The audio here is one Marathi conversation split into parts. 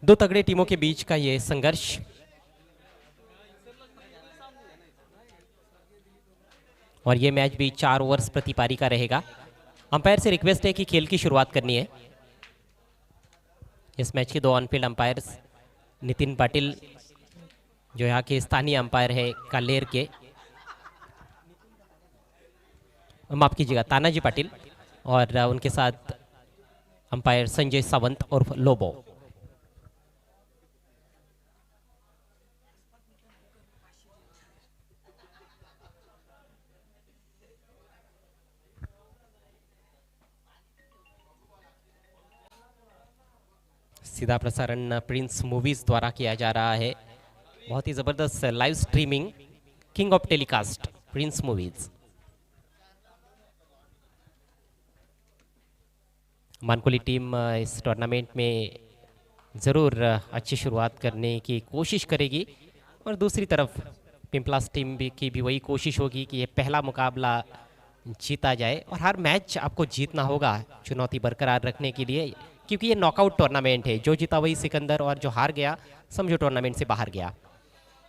दो तगड़े टीमों के बीच का ये संघर्ष। और ये मैच भी 4 ओवर्स प्रति पारी का रहेगा। अंपायर से रिक्वेस्ट है कि खेल की शुरुआत करनी है। इस मैच के 2 ऑनफील्ड अंपायर्स नितिन पाटिल जो यहाँ के स्थानीय अंपायर है कालेर के, माफ कीजिएगा तानाजी पाटिल, और उनके साथ अंपायर संजय सावंत और लोबो। सीधा प्रसारण प्रिंस मूवीज द्वारा किया जा रहा है। बहुत ही जबरदस्त live streaming, king of telecast Prince movies. Mankoli team is tournament में ज़रूर अच्छी शुरुआत करने की कोशिश करेगी, और दूसरी तरफ पिंपलास टीम की भी वही कोशिश होगी कि ये पहला मुकाबला जीता जाए। और हर मैच आपको जीतना होगा चुनौती बरकरार रखने के लिए, क्योंकि ये नॉकआउट टूर्नामेंट है। जो जीता वही सिकंदर, और जो हार गया समझो टूर्नामेंट से बाहर गया।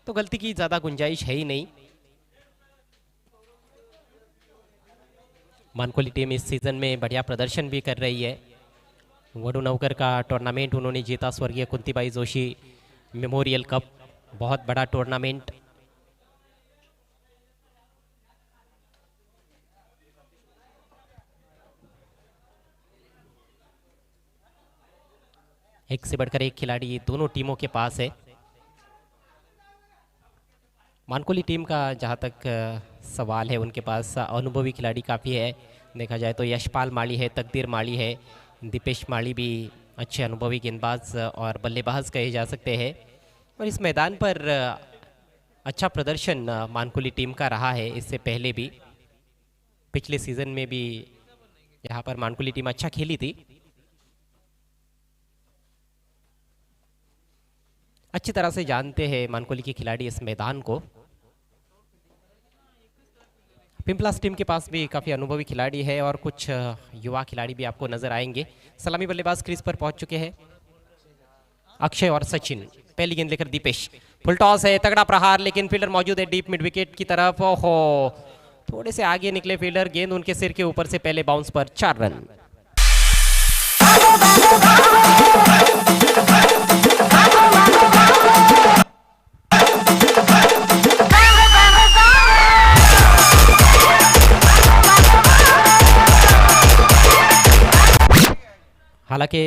तो गलती की ज़्यादा गुंजाइश है ही नहीं। मानकोली टीम इस सीज़न में बढ़िया प्रदर्शन भी कर रही है। वडुनवकर का टूर्नामेंट उन्होंने जीता, स्वर्गीय कुंतीबाई जोशी मेमोरियल कप, बहुत बड़ा टूर्नामेंट। एक से बढ़कर एक खिलाड़ी दोनों टीमों के पास है। मानकोली टीम का जहां तक सवाल है, उनके पास अनुभवी खिलाड़ी काफ़ी है। देखा जाए तो यशपाल माली है, तकदीर माली है, दीपेश माली भी अच्छे अनुभवी गेंदबाज और बल्लेबाज कहे जा सकते हैं। और इस मैदान पर अच्छा प्रदर्शन मानकोली टीम का रहा है। इससे पहले भी पिछले सीज़न में भी यहाँ पर मानकोली टीम अच्छा खेली थी। अच्छी तरह से जानते हैं मानकोली के खिलाड़ी इस मैदान को। पिंपलास टीम के पास भी काफ़ी अनुभवी खिलाड़ी है, और कुछ युवा खिलाड़ी भी आपको नजर आएंगे। सलामी बल्लेबाज क्रीज पर पहुंच चुके हैं अक्षय और सचिन। पहली गेंद लेकर दीपेश, फुल टॉस है, तगड़ा प्रहार, लेकिन फील्डर मौजूद है डीप मिड विकेट की तरफ। ओहो, थोड़े से आगे निकले फील्डर, गेंद उनके सिर के ऊपर से पहले बाउंस पर 4 रन। हालांकि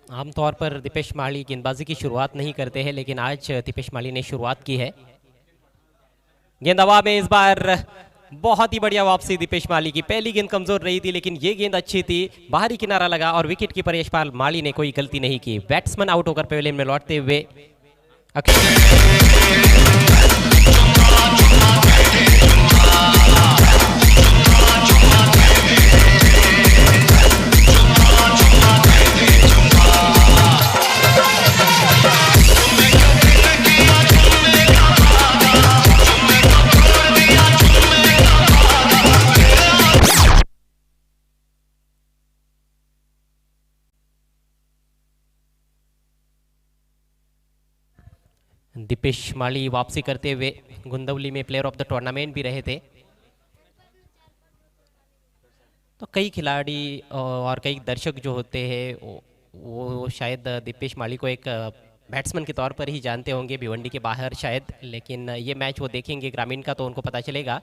आमतौर पर दीपेश माली गेंदबाजी की शुरुआत नहीं करते हैं, लेकिन आज दीपेश माली ने शुरुआत की है। गेंद हवा में, इस बार बहुत ही बढ़िया वापसी दीपेश माली की। पहली गेंद कमजोर रही थी, लेकिन ये गेंद अच्छी थी, बाहरी किनारा लगा, और विकेट कीपर यशपाल माली ने कोई गलती नहीं की। बैट्समैन आउट होकर पवेलियन में लौटते हुए दीपेश माली वापसी करते हुए गुंदवली में प्लेयर ऑफ द टूर्नामेंट भी रहे थे। तो कई खिलाड़ी और कई दर्शक जो होते हैं वो शायद दीपेश माली को एक बैट्समैन के तौर पर ही जानते होंगे, भिवंडी के बाहर शायद। लेकिन ये मैच वो देखेंगे ग्रामीण का, तो उनको पता चलेगा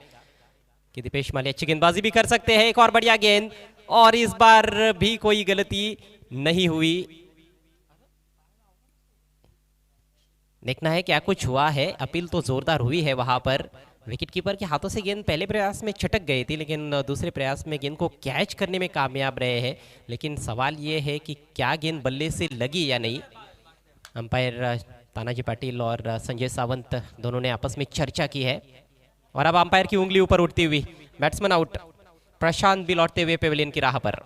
कि दीपेश माली अच्छी गेंदबाजी भी कर सकते हैं। एक और बढ़िया गेंद, और इस बार भी कोई गलती नहीं हुई। देखना है क्या कुछ हुआ है। अपील तो जोरदार हुई है वहां पर। विकेटकीपर के हाथों से गेंद पहले प्रयास में छटक गई थी, लेकिन दूसरे प्रयास में गेंद को कैच करने में कामयाब रहे हैं। लेकिन सवाल ये है कि क्या गेंद बल्ले से लगी या नहीं। अंपायर तानाजी पाटिल और संजय सावंत दोनों ने आपस में चर्चा की है, और अब अंपायर की उंगली ऊपर उठती हुई बैट्समैन आउट। प्रशांत भी लौटते हुए पेविलियन की राह पर।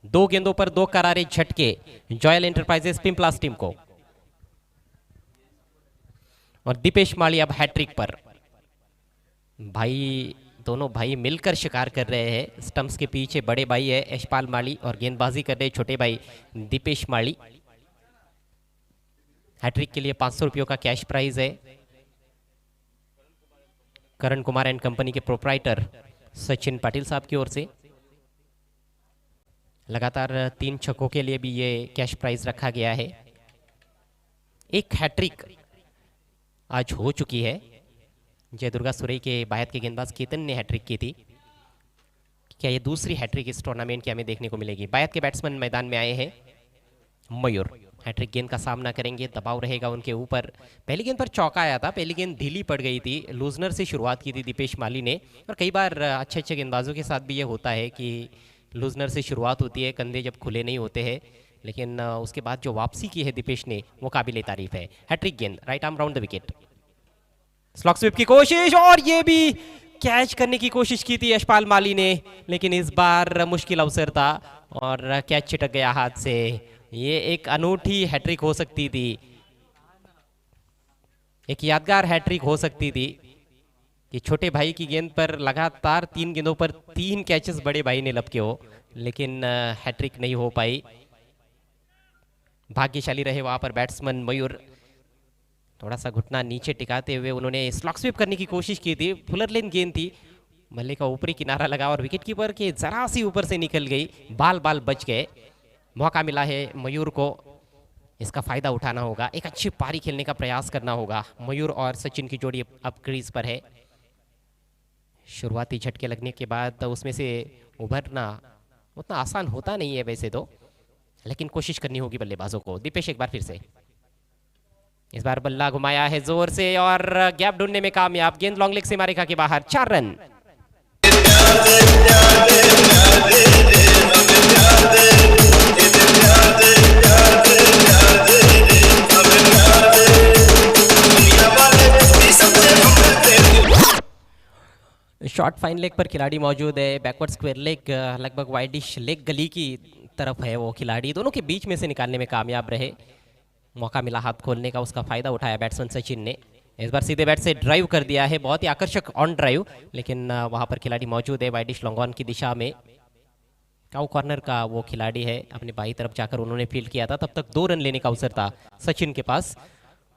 2 गेंदों पर 2 करारे झटके जॉयल एंटरप्राइजेस पिंपलास टीम को। और दीपेश माली अब हैट्रिक पर। दोनों भाई मिलकर शिकार कर रहे हैं। स्टंप्स के पीछे बड़े भाई है यशपाल माली, और गेंदबाजी कर रहे छोटे भाई दीपेश माली। हैट्रिक के लिए 500 रुपयों का कैश प्राइज है। करण कुमार एंड कंपनी के प्रोप्राइटर सचिन पाटिल साहब की ओर से लगातार 3 छक्कों के लिए भी ये कैश प्राइज रखा गया है। एक हैट्रिक आज हो चुकी है। जय दुर्गा सुरई के बायत के गेंदबाज केतन ने हैट्रिक की थी। क्या ये दूसरी हैट्रिक इस टूर्नामेंट की हमें देखने को मिलेगी? बायत के बैट्समैन मैदान में आए हैं। मयूर हैट्रिक गेंद का सामना करेंगे, दबाव रहेगा उनके ऊपर। पहली गेंद पर चौका आया था, पहली गेंद ढीली पड़ गई थी। लूजनर से शुरुआत की थी दीपेश माली ने, और कई बार अच्छे अच्छे गेंदबाजों के साथ भी ये होता है कि लूजनर से शुरुआत होती है, कंधे जब खुले नहीं होते हैं, लेकिन उसके बाद जो वापसी की है दीपेश ने वो काबिल तारीफ है। हैट्रिक गेंद, right arm round the wicket. Slog sweep की कोशिश, और ये भी कैच करने की कोशिश की थी यशपाल माली ने, लेकिन इस बार मुश्किल अवसर था और कैच छिटक गया हाथ से। ये एक अनूठी हैट्रिक हो सकती थी, एक यादगार हैट्रिक हो सकती थी कि छोटे भाई की गेंद पर लगातार 3 गेंदों पर 3 कैचेस बड़े भाई ने लपके हो, लेकिन हैट्रिक नहीं हो पाई। भाग्यशाली रहे वहां पर बैट्समैन मयूर। थोड़ा सा घुटना नीचे टिकाते हुए उन्होंने स्लॉग स्वीप करने की कोशिश की थी। फुलर लेन गेंद थी, मल्ले का ऊपरी किनारा लगा और विकेट कीपर के जरा सी ऊपर से निकल गई, बाल बाल बच गए। मौका मिला है मयूर को, इसका फायदा उठाना होगा, एक अच्छी पारी खेलने का प्रयास करना होगा। मयूर और सचिन की जोड़ी अब क्रीज पर है। शुरुआती झटके लगने के बाद उसमें से उभरना उतना आसान होता नहीं है वैसे तो, लेकिन कोशिश करनी होगी बल्लेबाजों को। दीपेश एक बार फिर से, इस बार बल्ला घुमाया है जोर से और गैप ढूंढने में कामयाब। गेंद लॉन्ग लेग से मारेगा के बाहर, 4 रन। शॉर्ट फाइन लेग पर खिलाड़ी मौजूद है। बैकवर्ड स्क्वायर लेग, लगभग वाइडिश लेग गली की तरफ है वो खिलाड़ी, दोनों के बीच में से निकालने में कामयाब रहे। मौका मिला हाथ खोलने का, उसका फायदा उठाया बैट्समैन सचिन ने। इस बार सीधे बैट से ड्राइव कर दिया है, बहुत ही आकर्षक ऑन ड्राइव, लेकिन वहां पर खिलाड़ी मौजूद है वाइडिश लॉन्ग ऑन की दिशा में। काउ कॉर्नर का वो खिलाड़ी है, अपने बाई तरफ जाकर उन्होंने फील्ड किया था। तब तक 2 रन लेने का अवसर था सचिन के पास,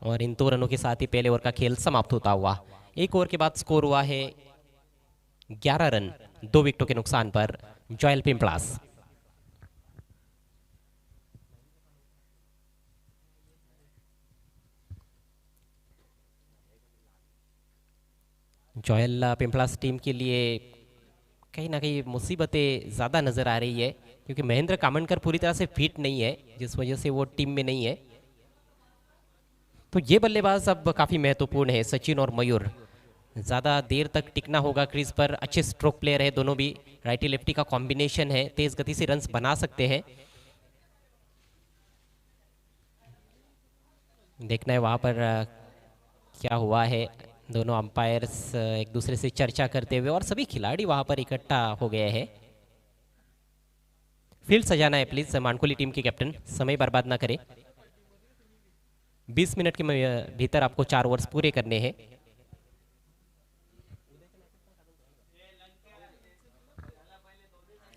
और इन 2 रनों के साथ ही पहले ओवर का खेल समाप्त होता हुआ। एक ओवर के बाद स्कोर हुआ है 11 रन 2 विकेटों के नुकसान पर Joel Pimplas. Joel Pimplas team के लिए कहीं ना कहीं मुसीबतें ज़्यादा नज़र आ रही है, क्योंकि महेंद्र कामनकर पूरी तरह से फिट नहीं है, जिस वजह से वो टीम में नहीं है। तो ये बल्लेबाज अब काफ़ी महत्वपूर्ण है, सचिन और मयूर। ज़्यादा देर तक टिकना होगा क्रीज पर। अच्छे स्ट्रोक प्लेयर है दोनों भी, राइटी लेफ्टी का कॉम्बिनेशन है, तेज गति से रन्स बना सकते हैं। देखना है वहाँ पर क्या हुआ है। दोनों अंपायर्स एक दूसरे से चर्चा करते हुए और सभी खिलाड़ी वहां पर इकट्ठा हो गए हैं। फील्ड सजाना है please Mankoli team K captain, समय बर्बाद ना करें। 20 मिनट के भीतर आपको 4 ओवर्स पूरे करने हैं।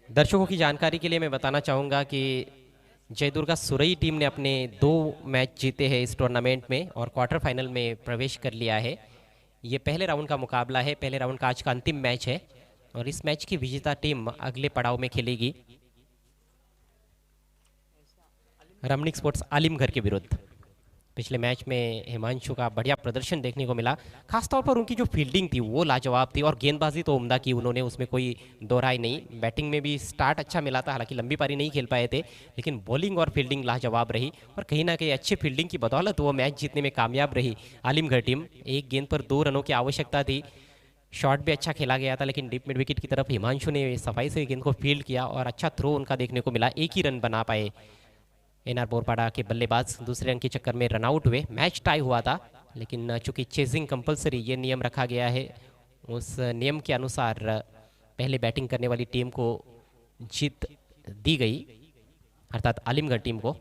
दर्शकों की जानकारी के लिए मैं बताना चाहूंगा कि जय दुर्गा सुरई टीम ने अपने 2 मैच जीते हैं इस टूर्नामेंट में और क्वार्टर फाइनल में प्रवेश कर लिया है। ये पहले राउंड का मुकाबला है, पहले राउंड का आज का अंतिम मैच है, और इस मैच की विजेता टीम अगले पड़ाव में खेलेगी रमणीक स्पोर्ट्स आलिमगढ़ के विरुद्ध। पिछले मैच में हिमांशु का बढ़िया प्रदर्शन देखने को मिला, खासतौर पर उनकी जो फील्डिंग थी वो लाजवाब थी, और गेंदबाजी तो उम्दा की उन्होंने, उसमें कोई दोहराई नहीं। बैटिंग में भी स्टार्ट अच्छा मिला था, हालांकि लंबी पारी नहीं खेल पाए थे, लेकिन बॉलिंग और फील्डिंग लाजवाब रही, और कहीं ना कहीं अच्छी फील्डिंग की बदौलत वो मैच जीतने में कामयाब रही आलिमगढ़ टीम। एक गेंद पर 2 रनों की आवश्यकता थी, शॉट भी अच्छा खेला गया था, लेकिन डीप मिड विकेट की तरफ हिमांशु ने सफाई से गेंद को फील्ड किया और अच्छा थ्रो उनका देखने को मिला। एक ही रन बना पाए एनआर बोरपाड़ा के बल्लेबाज, दूसरे रन के चक्कर में रन आउट हुए। मैच टाई हुआ था, लेकिन चूंकि चेजिंग कंपलसरी ये नियम रखा गया है, उस नियम के अनुसार पहले बैटिंग करने वाली टीम को जीत दी गई, अर्थात आलिमगढ़ टीम को।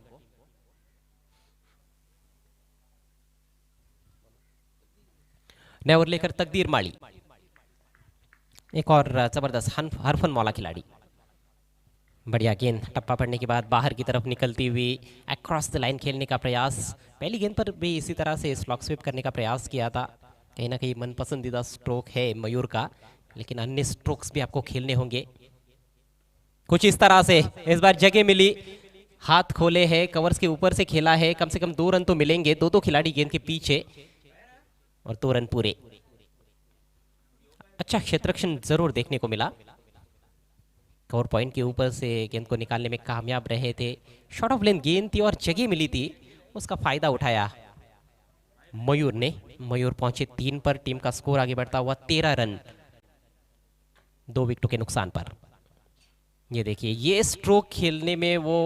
नया ओवर लेकर तकदीर माली, एक और जबरदस्त हरफन मौला खिलाड़ी। बढ़िया गेंद टप्पा पड़ने के बाद बाहर की तरफ निकलती हुई अक्रॉस द लाइन खेलने का प्रयास। पहली गेंद पर भी इसी तरह से स्लॉक स्वीप करने का प्रयास किया था। कहीं ना कहीं मन पसंदीदा स्ट्रोक है मयूर का, लेकिन अन्य स्ट्रोक्स भी आपको खेलने होंगे। कुछ इस तरह से इस बार जगह मिली, हाथ खोले हैं, कवर्स के ऊपर से खेला है। कम से कम 2 रन तो मिलेंगे, दो खिलाड़ी गेंद के पीछे और 2 रन पूरे। अच्छा क्षेत्ररक्षण जरूर देखने को मिला। कवर पॉइंट के ऊपर से गेंद को निकालने में कामयाब रहे थे। शॉर्ट ऑफ लेंथ गेंद थी और जगह मिली थी, उसका फायदा उठाया मयूर ने। मयूर पहुंचे 3 पर, टीम का स्कोर आगे बढ़ता हुआ 13 रन 2 विकेटों के नुकसान पर। ये देखिए, ये स्ट्रोक खेलने में वो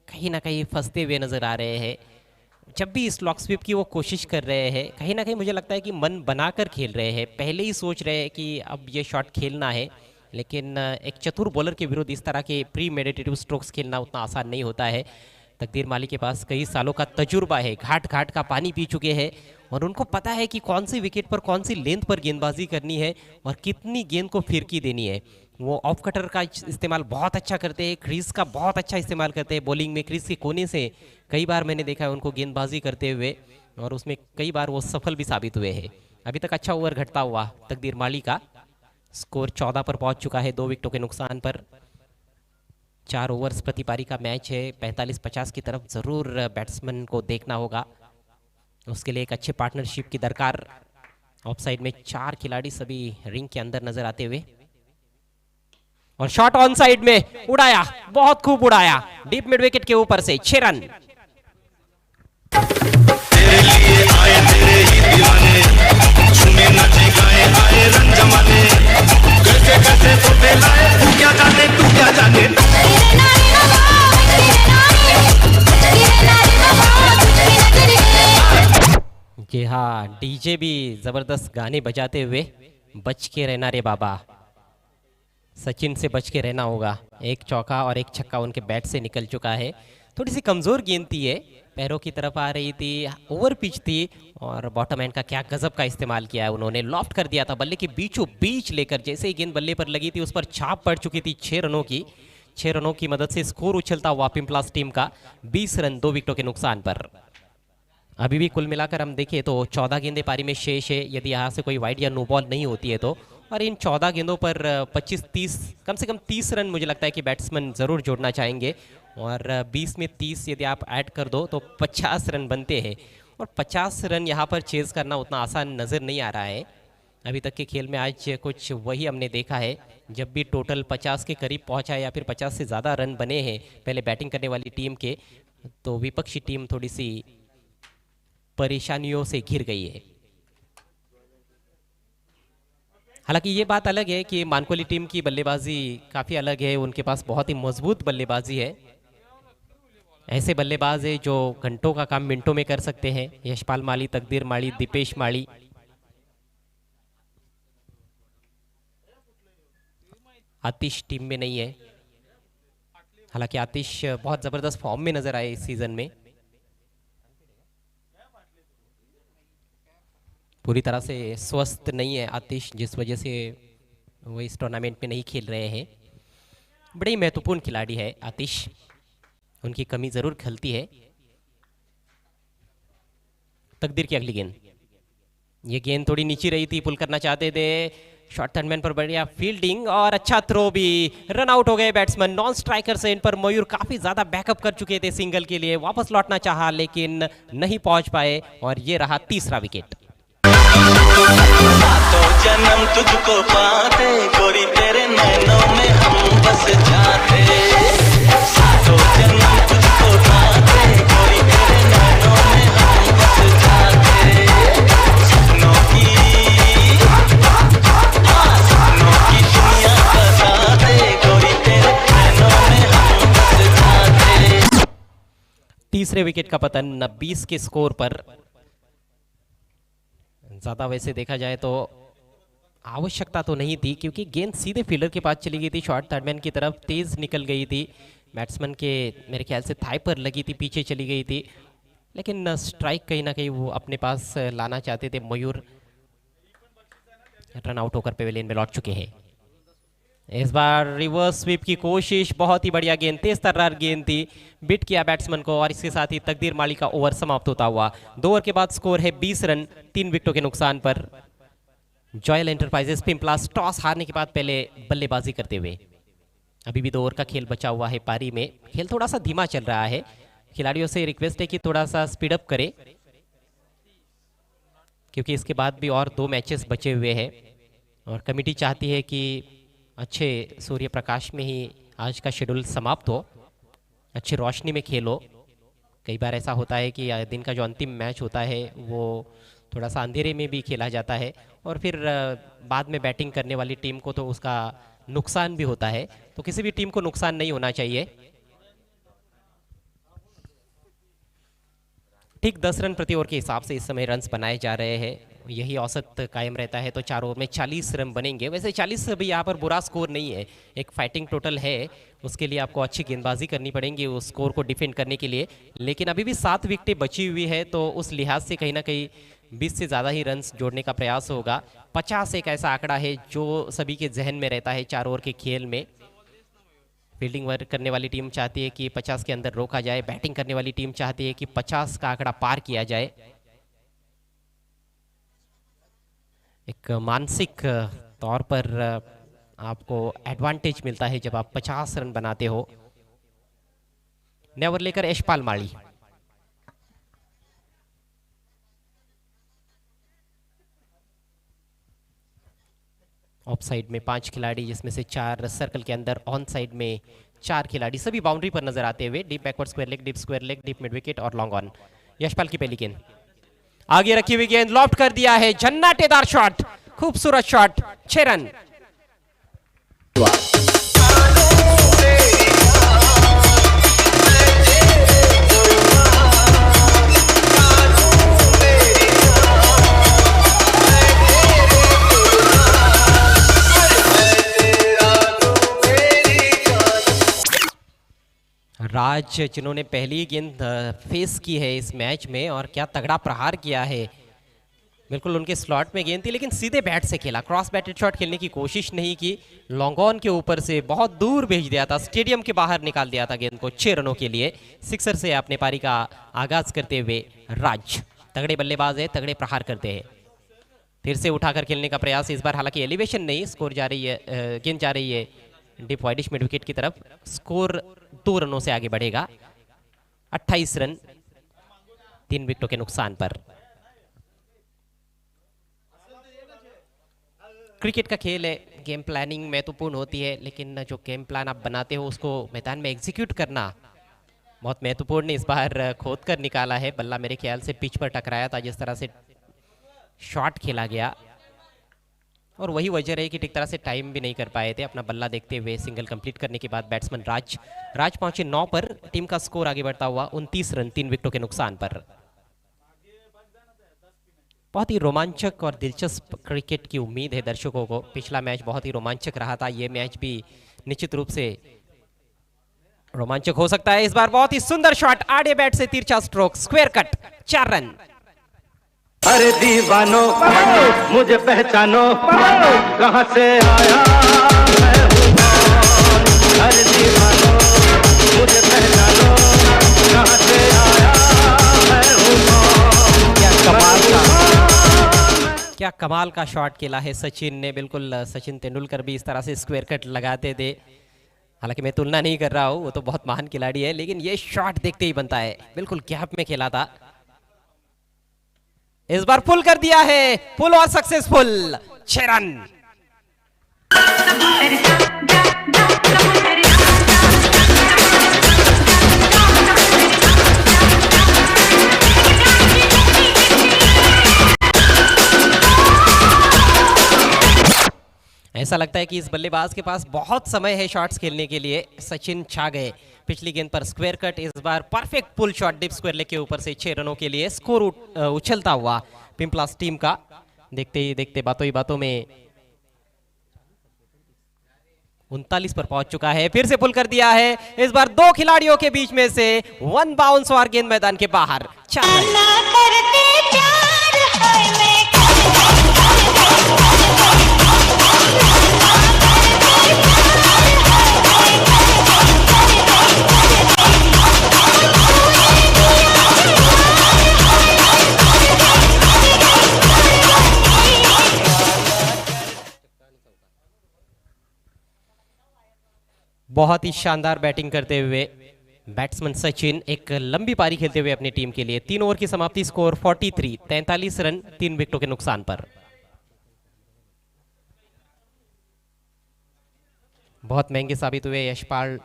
कहीं ना कहीं फंसते हुए नजर आ रहे हैं। जब भी इस लॉक स्वीप की वो कोशिश कर रहे हैं, कहीं ना कहीं मुझे लगता है कि मन बनाकर खेल रहे हैं, पहले ही सोच रहे हैं कि अब ये शॉट खेलना है। लेकिन एक चतुर बॉलर के विरुद्ध इस तरह के प्री मेडिटेटिव स्ट्रोक्स खेलना उतना आसान नहीं होता है। तकदीर माली के पास कई सालों का तजुर्बा है, घाट घाट का पानी पी चुके हैं और उनको पता है कि कौन सी विकेट पर कौन सी लेंथ पर गेंदबाजी करनी है और कितनी गेंद को फिरकी देनी है। वो ऑफ कटर का इस्तेमाल बहुत अच्छा करते हैं, क्रीज का बहुत अच्छा इस्तेमाल करते हैं बॉलिंग में। क्रीज के कोने से कई बार मैंने देखा है उनको गेंदबाजी करते हुए और उसमें कई बार वो सफल भी साबित हुए हैं। अभी तक अच्छा ओवर घटता हुआ तकदीर माली का। स्कोर 14 पर पहुंच चुका है 2 विकेटों के नुकसान पर। 4 ओवर्स प्रति पारी का मैच है। 45-50 की तरफ जरूर बैट्समैन को देखना होगा, उसके लिए एक अच्छे पार्टनरशिप की दरकार। ऑफ साइड में 4 खिलाड़ी सभी रिंग के अंदर नजर आते हुए और शॉट ऑन साइड में उड़ाया, बहुत खूब उड़ाया डीप मिड विकेट के ऊपर से 6 रन। तेरे लिए आए तेरे ही दीवाने, झूमे नाचे गाए आए रंग जमाने, कैसे कैसे तो लाए तू क्या जाने तू क्या जाने। जी हाँ, डीजे भी जबरदस्त गाने बजाते हुए बच के रहना रे बाबा, सचिन से बच के रहना होगा। एक चौका और एक छक्का उनके बैट से निकल चुका है। थोड़ी सी कमजोर गेंद थी ये, पैरों की तरफ आ रही थी, ओवर पिच थी और बॉटम एंड का क्या गजब का इस्तेमाल किया है उन्होंने। लॉफ्ट कर दिया था बल्ले के बीचों बीच लेकर, जैसे ही गेंद बल्ले पर लगी थी उस पर छाप पड़ चुकी थी 6 रनों की। 6 रनों की मदद से स्कोर उछलता हुआ पिंपलास टीम का 20 रन 2 विकेटों के नुकसान पर। अभी भी कुल मिलाकर हम देखें तो 14 गेंदें पारी में शेष है, यदि यहाँ से कोई वाइड या नो बॉल नहीं होती है तो। और इन 14 गेंदों पर 25-30 कम से कम 30 रन मुझे लगता है कि बैट्समैन ज़रूर जोड़ना चाहेंगे और 20 में 30 यदि आप ऐड कर दो तो 50 रन बनते हैं और 50 रन यहाँ पर चेज़ करना उतना आसान नज़र नहीं आ रहा है। अभी तक के खेल में आज कुछ वही हमने देखा है, जब भी टोटल 50 के करीब पहुँचा या फिर 50 से ज़्यादा रन बने हैं पहले बैटिंग करने वाली टीम के, तो विपक्षी टीम थोड़ी सी परेशानियों से घिर गई है। हालांकि ये बात अलग है कि मानकोली टीम की बल्लेबाजी काफ़ी अलग है, उनके पास बहुत ही मजबूत बल्लेबाजी है। ऐसे बल्लेबाज है जो घंटों का काम मिनटों में कर सकते हैं। यशपाल माली, तकदीर माली, दीपेश माली। आतिश टीम में नहीं है, हालांकि आतिश बहुत ज़बरदस्त फॉर्म में नजर आए इस सीजन में। पूरी तरह से स्वस्थ नहीं है आतिश, जिस वजह से वो इस टूर्नामेंट में नहीं खेल रहे हैं। बड़ी महत्वपूर्ण खिलाड़ी है आतिश, उनकी कमी ज़रूर खलती है। तकदीर की अगली गेंद, ये गेंद थोड़ी नीचे रही थी, पुल करना चाहते थे। शॉर्ट थर्ड मैन पर बढ़िया फील्डिंग और अच्छा थ्रो भी। रन आउट हो गए बैट्समैन। नॉन स्ट्राइकर से इन पर मयूर काफी ज्यादा बैकअप कर चुके थे सिंगल के लिए, वापस लौटना चाहा लेकिन नहीं पहुंच पाए और ये रहा तीसरा विकेट। सातों जन्म तुझको पाते गोरी तेरे नैनों में हम बस जाते। सातों जन्म तुझको पाते गोरी तेरे नैनों में हम बस जाते। सपनों की दुनिया बसाते गोरी तेरे नैनों में हम बस जाते। तीसरे विकेट का पतन 20 के स्कोर पर। ज़्यादा वैसे देखा जाए तो आवश्यकता तो नहीं थी, क्योंकि गेंद सीधे फील्डर के पास चली गई थी, शॉर्ट थर्डमैन की तरफ तेज़ निकल गई थी। बैट्समैन के मेरे ख्याल से थाई पर लगी थी, पीछे चली गई थी, लेकिन स्ट्राइक कहीं ना कहीं वो अपने पास लाना चाहते थे। मयूर रन आउट होकर पेवेलियन में लौट चुके हैं। इस बार रिवर्स स्वीप की कोशिश, बहुत ही बढ़िया गेंद, तेज तर्रार गेंद थी, बिट किया बैट्समैन को और इसके साथ ही तकदीर माली का ओवर समाप्त होता हुआ। 2 ओवर के बाद स्कोर है 20 रन 3 विकेटों के नुकसान पर। जॉयल एंटरप्राइजेस पिंपलास टॉस हारने के बाद पहले बल्लेबाजी करते हुए। अभी भी 2 ओवर का खेल बचा हुआ है पारी में, खेल थोड़ा सा धीमा चल रहा है, खिलाड़ियों से रिक्वेस्ट है कि थोड़ा सा स्पीड अप करे क्योंकि इसके बाद भी और 2 मैचेस बचे हुए हैं और कमेटी चाहती है कि अच्छे सूर्य प्रकाश में ही आज का शेड्यूल समाप्त हो, अच्छी रोशनी में खेलो। कई बार ऐसा होता है कि दिन का जो अंतिम मैच होता है वो थोड़ा सा अंधेरे में भी खेला जाता है और फिर बाद में बैटिंग करने वाली टीम को तो उसका नुकसान भी होता है, तो किसी भी टीम को नुकसान नहीं होना चाहिए। ठीक 10 रन प्रति ओवर के हिसाब से इस समय रन्स बनाए जा रहे हैं, यही औसत कायम रहता है तो 4 ओवर में 40 रन बनेंगे। वैसे 40 भी यहाँ पर बुरा स्कोर नहीं है, एक फाइटिंग टोटल है, उसके लिए आपको अच्छी गेंदबाजी करनी पड़ेगी उस स्कोर को डिफेंड करने के लिए। लेकिन अभी भी 7 विकेटें बची हुई है तो उस लिहाज से कहीं ना कहीं 20 से ज़्यादा ही रन्स जोड़ने का प्रयास होगा। 50 एक ऐसा आंकड़ा है जो सभी के जहन में रहता है 4 ओवर के खेल में। फील्डिंग वर्क करने वाली टीम चाहती है कि 50 के अंदर रोका जाए, बैटिंग करने वाली टीम चाहती है कि 50 का आंकड़ा पार किया जाए। एक मानसिक तौर पर आपको एडवांटेज मिलता है जब आप 50 रन बनाते हो। नेवर लेकर यशपाल माली, ऑफ साइड में 5 खिलाड़ी जिसमें से 4 सर्कल के अंदर, ऑन साइड में 4 खिलाड़ी, सभी बाउंड्री पर नजर आते हुए। Deep backward square leg, deep square leg, deep mid wicket और लॉन्ग ऑन। यशपाल की पहली गेंद, आगे रखी हुई गेंद, लॉफ्ट कर दिया है, झन्नाटेदार शॉट, खूबसूरत शॉट, 6 रन। राज जिन्होंने पहली गेंद फेस की है इस मैच में और क्या तगड़ा प्रहार किया है, बिल्कुल उनके स्लॉट में गेंद थी लेकिन सीधे बैट से खेला, क्रॉस बैटेड शॉट खेलने की कोशिश नहीं की, लॉन्ग ऑन के ऊपर से बहुत दूर भेज दिया था, स्टेडियम के बाहर निकाल दिया था गेंद को 6 रनों के लिए। सिक्सर से अपने पारी का आगाज करते हुए राज तगड़े बल्लेबाज है, तगड़े प्रहार करते हैं। फिर से उठाकर खेलने का प्रयास, इस बार हालांकि एलिवेशन नहीं, स्कोर जा रही है, गेंद जा रही है डीप वाइडिश मिड विकेट की तरफ। स्कोर 2 रनों से आगे बढ़ेगा, 28 रन 3 विकेटों के नुकसान पर। क्रिकेट का खेल है, गेम प्लानिंग महत्वपूर्ण होती है लेकिन जो गेम प्लान आप बनाते हो उसको मैदान में एग्जीक्यूट करना बहुत महत्वपूर्ण है। इस बार खोद कर निकाला है, बल्ला मेरे ख्याल से पिच पर टकराया था, जिस तरह से शॉट खेला गया और वही वजह है कि ठीक तरह से टाइम भी नहीं कर पाए थे अपना बल्ला देखते हुए। सिंगल कंप्लीट करने के बाद बैट्समैन राज पहुंचे 9 पर, टीम का स्कोर आगे बढ़ता हुआ 29 रन 3 विकेटों के नुकसान पर। बहुत ही रोमांचक और दिलचस्प क्रिकेट की उम्मीद है दर्शकों को। पिछला मैच बहुत ही रोमांचक रहा था, ये मैच भी निश्चित रूप से रोमांचक हो सकता है। इस बार बहुत ही सुंदर शॉट, आड़े बैट से तिरछा स्ट्रोक, स्क्वायर कट, 4 रन। अरे दीवानो मुझे पहचानो, कहां से आया मैं हूं कौन। अरे दीवानो मुझे पहचानो, कहां से आया मैं हूं कौन। क्या कमाल का शॉट खेला है सचिन ने, बिल्कुल सचिन तेंदुलकर भी इस तरह से स्क्वायर कट लगाते थे। हालांकि मैं तुलना नहीं कर रहा हूँ, वो तो बहुत महान खिलाड़ी है, लेकिन ये शॉट देखते ही बनता है, बिल्कुल गैप में खेला था। इस बार पुल कर दिया है, पुल और सक्सेसफुल, 6 रन। ऐसा लगता है कि इस बल्लेबाज के पास बहुत समय है शॉट्स खेलने के लिए। सचिन छा गए, पिछली गेंद पर स्क्वायर कट, इस बार perfect pull shot deep square leg के ऊपर से 6 रनों के लिए स्कोर उछलता हुआ पिंपलास टीम का। देखते ही देखते बातों ही बातों में 39 पर पहुंच चुका है, फिर से पुल कर दिया है, इस बार 2 खिलाड़ियों के बीच में से 1 बाउंस और गेंद मैदान के बाहर, 4 रन। बहुत ही शानदार बैटिंग करते हुए बैट्समैन सचिन एक लंबी पारी खेलते हुए अपनी टीम के लिए 3 ओवर की समाप्ति, स्कोर 43, 43 रन 3 विकेटों के नुकसान पर। बहुत महंगे साबित हुए यशपाल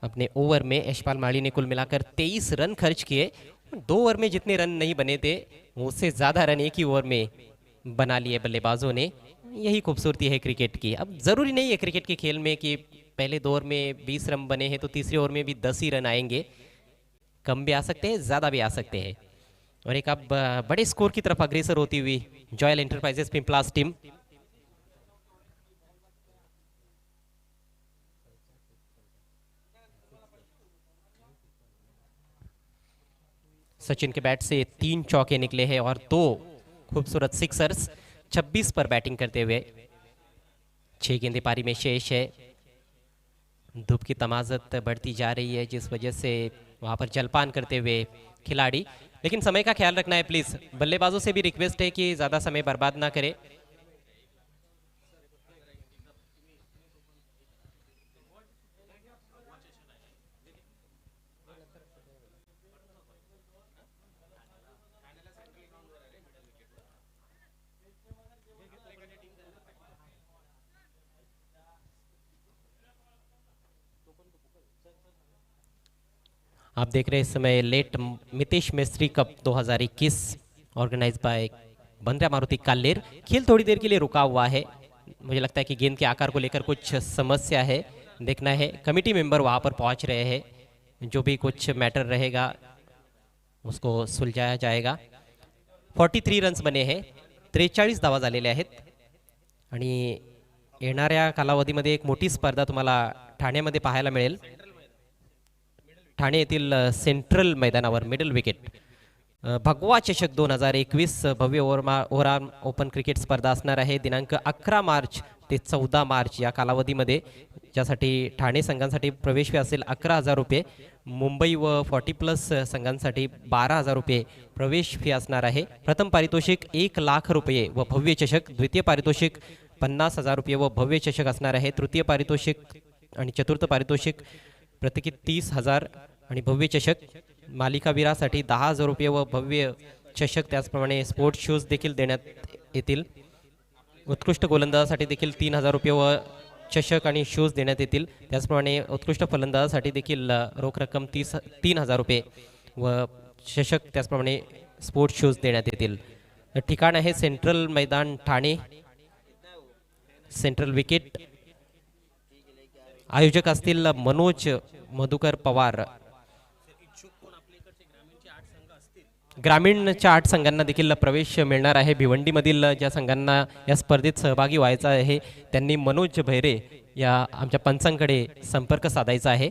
अपने ओवर में। यशपाल माली ने कुल मिलाकर 23 रन खर्च किए। 2 ओवर में जितने रन नहीं बने थे उससे ज्यादा रन एक ही ओवर में बना लिए बल्लेबाजों ने। यही खूबसूरती है क्रिकेट की। अब जरूरी नहीं है क्रिकेट के खेल में कि पहले 2 ओवर में 20 रन बने हैं तो तीसरे ओवर में भी 10 ही रन आएंगे। कम भी आ सकते हैं, ज्यादा भी आ सकते हैं। और एक अब बड़े स्कोर की तरफ अग्रसर होती हुई जॉयल एंटरप्राइजेस पिंपलास टीम। सचिन के बैट से 3 चौके निकले हैं और 2 खूबसूरत सिक्सर्स। 26 पर बैटिंग करते हुए 6 गेंदें पारी में शेष है। धूप की तमाजत बढ़ती जा रही है जिस वजह से वहां पर जलपान करते हुए खिलाड़ी। लेकिन समय का ख्याल रखना है प्लीज। बल्लेबाजों से भी रिक्वेस्ट है कि ज्यादा समय बर्बाद ना करें। आप देख रहे हैं इस समय late Mitesh Mistry cup 2021 organise by Bandra Maruti Kaler. खेल थोड़ी देर के लिए रुका हुआ है। मुझे लगता है कि गेंद के आकार को लेकर कुछ समस्या है, देखना है। कमेटी मेंबर वहां पर पहुंच रहे हैं। जो भी कुछ मैटर रहेगा उसको सुलझाया जाएगा। 43 रन्स बने हैं, 43 धावा झालेल्या आहेत आणि येणाऱ्या कालावधीमध्ये एक मोठी स्पर्धा तुम्हाला ठाण्यामध्ये पाहायला मिळेल। ठाणे येथील सेंट्रल मैदानावर मिडल विकेट भगवा चषक 2021 भव्य ओव्हरऑल ओपन क्रिकेट स्पर्धा असणार आहे दिनांक 11 मार्च ते 14 मार्च या कालावधीमध्ये, ज्यासाठी ठाणे संघांसाठी प्रवेश फी असेल 11,000 रुपये, मुंबई व 40+ संघांसाठी 12,000 रुपये प्रवेश फी असणार आहे। प्रथम पारितोषिक 1 लाख रुपये व भव्य चषक, द्वितीय पारितोषिक 50,000 रुपये व भव्य चषक असणार आहे। तृतीय पारितोषिक आणि चतुर्थ पारितोषिक प्रत्येकी 30,000 आणि भव्य चषक, मालिकावीरासाठी 10,000 रुपये व भव्य चषक, त्याचप्रमाणे स्पोर्ट्स शूज देखील देण्यात येतील। उत्कृष्ट गोलंदाजासाठी देखील 3,000 रुपये व चषक आणि शूज देण्यात येतील। त्याचप्रमाणे उत्कृष्ट फलंदाजासाठी देखील रोख रक्कम 3,000 रुपये व चषक, त्याचप्रमाणे स्पोर्ट्स शूज देण्यात येतील। ठिकाण आहे सेंट्रल मैदान ठाणे, सेंट्रल विकेट। आयोजक असतील मनोज मधुकर पवार। ग्रामीणच्या 8 संघांना देखील प्रवेश मिळणार आहे। भिवंडीमधील ज्या संघांना या स्पर्धेत सहभागी व्हायचा आहे त्यांनी मनोज भैरे या आमच्या पंचांकडे संपर्क साधायचा आहे।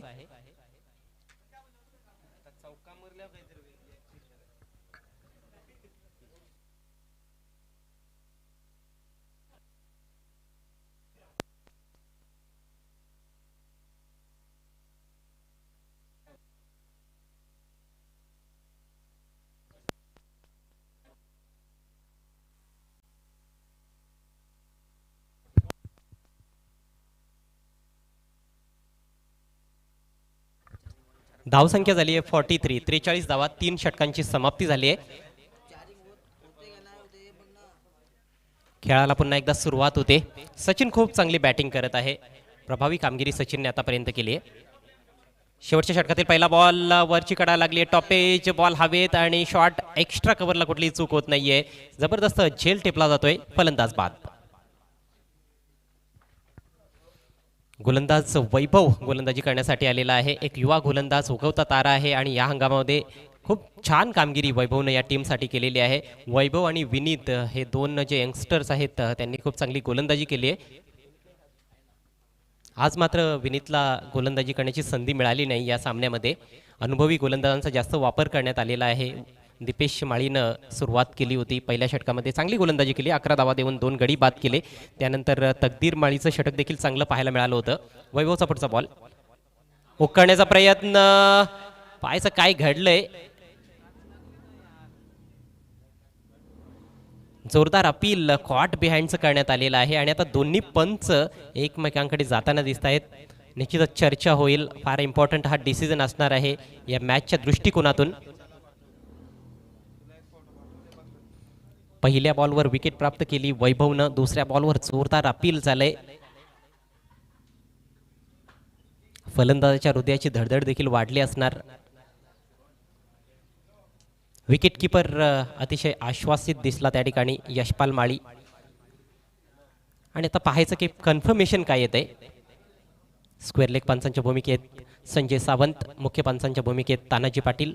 धावसंख्या झाली आहे 43, 43 धावा, 3 षटकांची समाप्ती झाली आहे। खेळाला पुन्हा एकदा सुरुवात होते। सचिन खूप चांगली बॅटिंग करत आहे। प्रभावी कामगिरी सचिनने आतापर्यंत केली आहे। शेवटच्या षटकातील पहिला बॉल वरची कडा लागली आहे, टॉपेज बॉल हवेत आणि शॉट एक्स्ट्रा कव्हरला कुठलीही चूक होत नाहीये। जबरदस्त झेल टिपला जातोय, फलंदाज बाद। गोलंदाज वैभव गोलंदाजी करण्यासाठी आलेला आहे। एक युवा गोलंदाज उगवता तारा आहे आणि या हंगामामध्ये खूप छान कामगिरी वैभवने या टीमसाठी केलेली आहे। वैभव आणि विनीत हे 2 जे यंगस्टर्स आहेत त्यांनी खूप चांगली गोलंदाजी केली आहे। आज मात्र विनीतला गोलंदाजी करण्याची संधी मिळाली नाही या सामन्यामध्ये। अनुभवी गोलंदाजांचा जास्त वापर करण्यात आलेला आहे। दीपेश माळीनं सुरुवात केली होती, पहिल्या षटकामध्ये चांगली गोलंदाजी केली, 11 धावा देऊन 2 गडी बाद केले। त्यानंतर तकदीर माळीचं षटक देखील चांगलं पाहायला मिळालं होतं। वैभवचा पुढचा बॉल उकळण्याचा प्रयत्न, पाहायचं काय घडलंय। जोरदार अपील कॉट बिहाइंडचं करण्यात आलेलं आहे आणि आता दोन्ही पंच एकमेकांकडे जाताना दिसत आहेत। निश्चितच चर्चा होईल. फार इम्पॉर्टंट हा डिसिजन असणार आहे या मॅचच्या दृष्टिकोनातून. पहिल्या बॉलवर विकेट प्राप्त केली वैभवनं, दुसऱ्या बॉलवर जोरदार अपील झालंय. फलंदाजाच्या हृदयाची धडधड देखील वाढली असणार. विकेट किपर अतिशय आश्वासित दिसला त्या ठिकाणी यशपाल माळी. आणि आता पाहायचं की कन्फर्मेशन काय येते. स्क्वेअर लेग पंचांच्या भूमिकेत संजय सावंत, मुख्य पंचांच्या भूमिकेत तानाजी पाटील.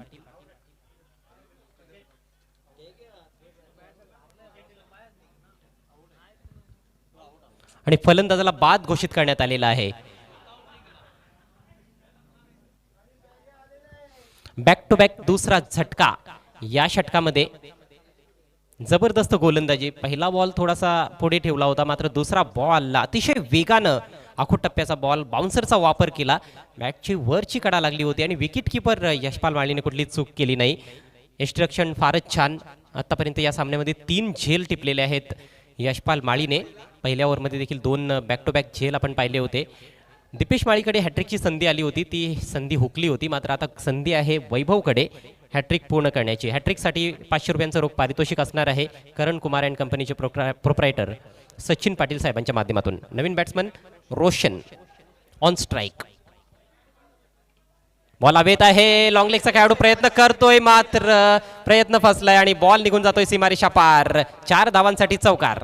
आणि फलंदाजाला बाद घोषित करण्यात आलेला आहे. बॅक टू बॅक दुसरा झटका. या षटकामध्ये जबरदस्त गोलंदाजी. पहिला बॉल थोडासा पुढे ठेवला होता, मात्र दुसरा बॉल अतिशय वेगानं आखूड टप्प्याचा बॉल बाउन्सरचा वापर केला. बॅटची वरची कडा लागली होती आणि विकेट किपर यशपाल माळीने कुठली चूक केली नाही. इंस्ट्रक्शन फारच छान. आतापर्यंत या सामन्यामध्ये 3 झेल टिपलेले आहेत यशपाल माळीने. पहिल्या ओव्हरमध्ये देखील 2 बॅक टू बॅक झेल आपण पाहिले होते. दीपेश माळीकडे हॅट्रिकची संधी आली होती, ती संधी हुकली होती. मात्र आता संधी आहे वैभवकडे हॅट्रिक पूर्ण करण्याची. हॅट्रिकसाठी 500 रुपयांचं रोख पारितोषिक असणार आहे करण कुमार अँड कंपनीचे प्रोप्रायटर सचिन पाटील साहेबांच्या माध्यमातून. नवीन batsman Roshan on strike. Ball हवेत आहे. लॉंग लेगचा खेळाडू प्रयत्न करतोय, मात्र प्रयत्न फसलाय आणि बॉल निघून जातोय सीमारेषा पार. 4 धावांसाठी चौकार.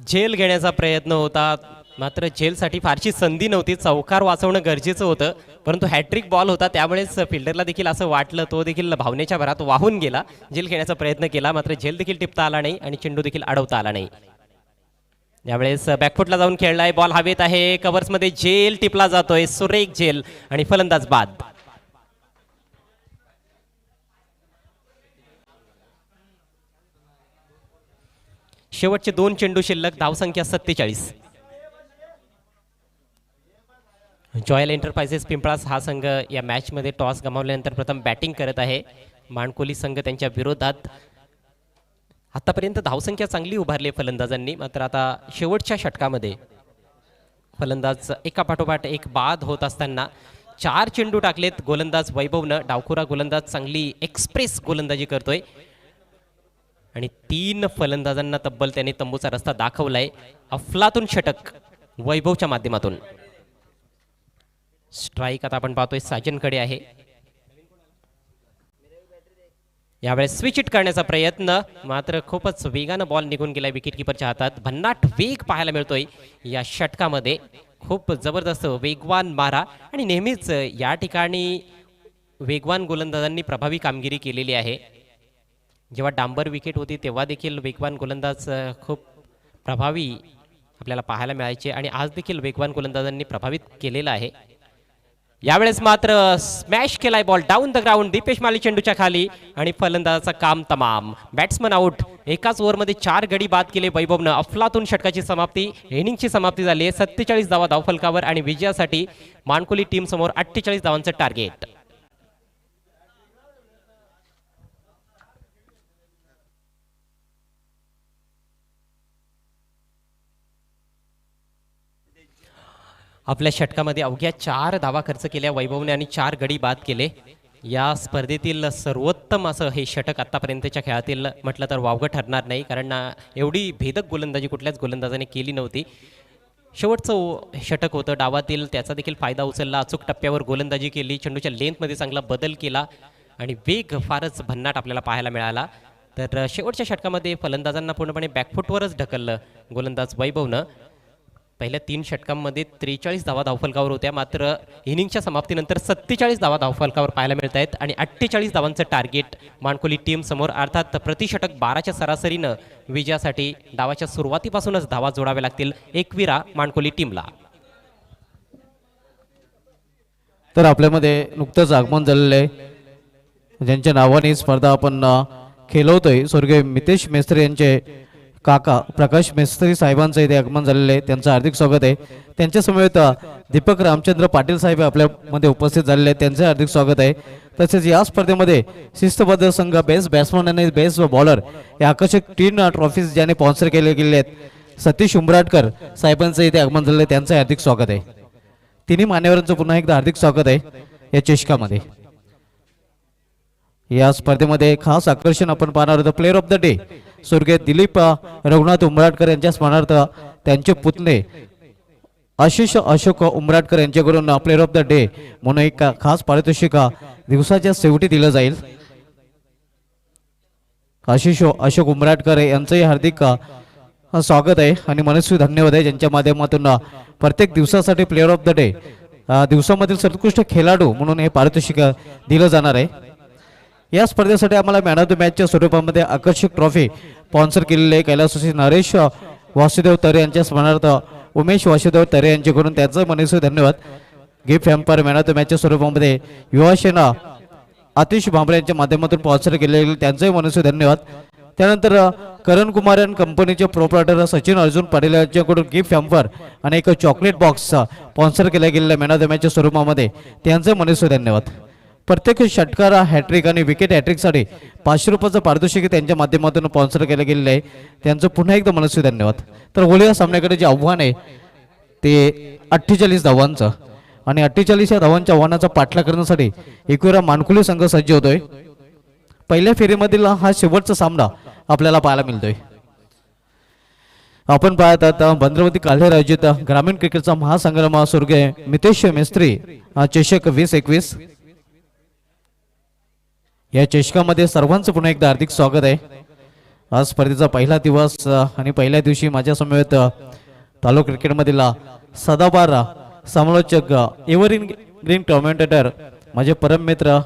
झेल घेण्याचा प्रयत्न होता, मात्र झेलसाठी फारशी संधी नव्हती. चौकार वाचवणं गरजेचं होतं, परंतु हॅट्रिक बॉल होता त्यामुळेच फिल्डरला देखील असं वाटलं. तो देखील भावनेच्या भरात वाहून गेला. झेल घेण्याचा प्रयत्न केला, मात्र झेल देखील टिपता आला नाही आणि चेंडू देखील अडवता आला नाही. यावेळेस बॅकफुटला जाऊन खेळलाय. बॉल हवेत आहे. कव्हर्समध्ये झेल टिपला जातोय. सुरेख झेल आणि फलंदाज बाद. शेवटचे 2 चेंडू शिल्लक. धावसंख्या 47. जॉयल एंटरप्राइजेस पिंपळास हा संघ या मॅचमध्ये टॉस गमावल्यानंतर प्रथम बॅटिंग करत आहे. माणकोली संघ त्यांच्या विरोधात. आतापर्यंत धावसंख्या चांगली उभारली फलंदाजांनी, मात्र आता शेवटच्या षटकामध्ये फलंदाज एकापाठोपाठ एक बाद होत असताना 4 चेंडू टाकलेत गोलंदाज वैभवनं. डावखुरा गोलंदाज चांगली एक्सप्रेस गोलंदाजी करतोय आणि 3 फलंदाजांना तब्बल त्याने तंबूचा रस्ता दाखवलाय. अफलातून षटक वैभवच्या माध्यमातून. स्ट्राईक आता आपण पाहतोय साजनकडे आहे. यावेळेस स्विच इट करण्याचा प्रयत्न, मात्र खूपच वेगानं बॉल निघून गेलाय विकेट किपरच्या हातात. भन्नाट वेग पाहायला मिळतोय या षटकामध्ये. खूप जबरदस्त वेगवान मारा आणि नेहमीच या ठिकाणी वेगवान गोलंदाजांनी प्रभावी कामगिरी केलेली आहे. जेव्हा डांबर विकेट होती तेव्हा देखील वेगवान गोलंदाज खूप प्रभावी आपल्याला पाहायला मिळायचे आणि आज देखील वेगवान गोलंदाजांनी प्रभावित केलेला आहे. यावेळेस मात्र स्मॅश केलाय ball down the ground. Dipesh Mali चेंडूच्या खाली आणि फलंदाजाचं काम तमाम. Batsman out. एकाच ओव्हरमध्ये 4 गडी बाद केले वैभवनं. अफलातून षटकाची समाप्ती, इनिंगची समाप्ती झाली आहे. 47 धावा धावफलकावर आणि विजयासाठी माणकोली टीम समोर 48 धावांचं टार्गेट. आपल्या षटकामध्ये अवघ्या 4 धावा खर्च केल्या वैभवने आणि 4 गडी बाद केले. या स्पर्धेतील सर्वोत्तम असं हे षटक आतापर्यंतच्या खेळातील म्हटलं तर वावगं ठरणार नाही, कारण एवढी भेदक गोलंदाजी कुठल्याच गोलंदाजाने केली नव्हती. शेवटचं षटक होतं डावातील, त्याचा देखील फायदा उचलला. अचूक टप्प्यावर गोलंदाजी केली, चेंडूच्या लेंथमध्ये चांगला बदल केला आणि वेग फारच भन्नाट आपल्याला पाहायला मिळाला. तर शेवटच्या षटकामध्ये फलंदाजांना पूर्णपणे बॅकफुटवरच ढकललं गोलंदाज वैभवनं. पहिल्या 3 षटकांमध्ये 43 धावा धावफलकावर होत्या, मात्र इनिंगच्या समाप्तीनंतर 47 धावा धावफलकावर पाहायला मिळत आहेत आणि 48 धावांचं टार्गेट माणकोली टीम समोर. अर्थात प्रतिषटक 12च्या सरासरीनं विजयासाठी डावाच्या सुरुवातीपासूनच धावा जोडाव्या लागतील एकविरा माणकोली टीमला. तर आपल्यामध्ये नुकतंच आगमन झालेलं आहे ज्यांच्या नावाने ही स्पर्धा आपण खेळवतोय, स्वर्गीय मितेश मेस्त्री यांचे काका प्रकाश मेस्त्री साहेबांचं इथे आगमन झालेलं आहे, त्यांचं हार्दिक स्वागत आहे. त्यांच्या समवेत दीपक रामचंद्र पाटील साहेब आपल्यामध्ये उपस्थित झालेले आहेत, त्यांचं हार्दिक स्वागत आहे. तसेच या स्पर्धेमध्ये शिस्तबद्ध संघ, बेस्ट बॅट्समन आणि बेस्ट बॉलर या आकर्षक 3 ट्रॉफीज ज्याने स्पॉन्सर केले गेले आहेत, सतीश उंबराटकर साहेबांचं इथे आगमन झालेलं आहे, त्यांचं हार्दिक स्वागत आहे. तिन्ही मान्यवरांचं पुन्हा एकदा हार्दिक स्वागत आहे या चषकामध्ये. या स्पर्धेमध्ये खास आकर्षण आपण पाहणार आहोत. प्लेअर ऑफ द डे स्वर्गीय दिलीप रघुनाथ उंबराटकर यांच्या स्मरणार्थ त्यांचे पुतणे आशिष अशोक उंबराटकर यांच्याकडून प्लेअर ऑफ द डे म्हणून एक खास पारितोषिक दिवसाच्या शेवटी दिलं जाईल. आशिष अशोक उंबराटकर यांचंही हार्दिक स्वागत आहे आणि मनस्वी धन्यवाद आहे, ज्यांच्या माध्यमातून प्रत्येक दिवसासाठी प्लेअर ऑफ द डे दिवसामधील सर्वोत्कृष्ट खेळाडू म्हणून हे पारितोषिक दिलं जाणार आहे. या स्पर्धेसाठी आम्हाला मॅन ऑफ द मॅचच्या स्वरूपामध्ये आकर्षक ट्रॉफी स्पॉन्सर केलेली आहे. कैलासवासी नरेश वासुदेव तरे यांच्या स्मरणार्थ उमेश वासुदेव तरे यांच्याकडून त्याचं मनस्वी धन्यवाद. Gift hamper man of the मॅचच्या स्वरूपामध्ये युवासेना आतिश भांबरे यांच्या माध्यमातून स्पॉन्सर केले गेले, त्यांचंही मनस्वी धन्यवाद. त्यानंतर करण कुमार अँड कंपनीचे प्रोप्रायटर सचिन अर्जुन पाटील यांच्याकडून गिफ्ट हॅम्पर आणि एक चॉकलेट बॉक्स स्पॉन्सर केला गेलेला मॅन ऑफ द मॅचच्या स्वरूपामध्ये, त्यांचे मनस्वी धन्यवाद. प्रत्येक षटकार हॅट्रिक आणि विकेट हॅट्रिकसाठी 500 रुपयाचं पारितोषिक त्यांच्या माध्यमातून स्पॉन्सर केलं गेलेलं आहे, त्यांचं पुन्हा एकदा मनस्वी धन्यवाद. तर होली या सामन्याकडे जे आव्हान आहे ते 48 धावांचं आणि 48 या धावांच्या आव्हानाचा पाठलाग करण्यासाठी एकविरा मानकुले संघ सज्ज होतोय. पहिल्या फेरीमधील हा शेवटचा सामना आपल्याला पाहायला मिळतोय. आपण पाहत आहात भद्रावती काल्हेर आयोजित ग्रामीण क्रिकेटचा महासंग्राम स्वर्गीय मितेश मेस्त्री चषक 2021. या चषकामध्ये सर्वांचं पुन्हा एकदा हार्दिक स्वागत आहे. आज स्पर्धेचा पहिला दिवस आणि पहिल्या दिवशी माझ्या समवेत तालुका क्रिकेटमधील सदाबार समालोचक एव्हरग्रीन ग्रीन कमेंटेटर माझे परम मित्र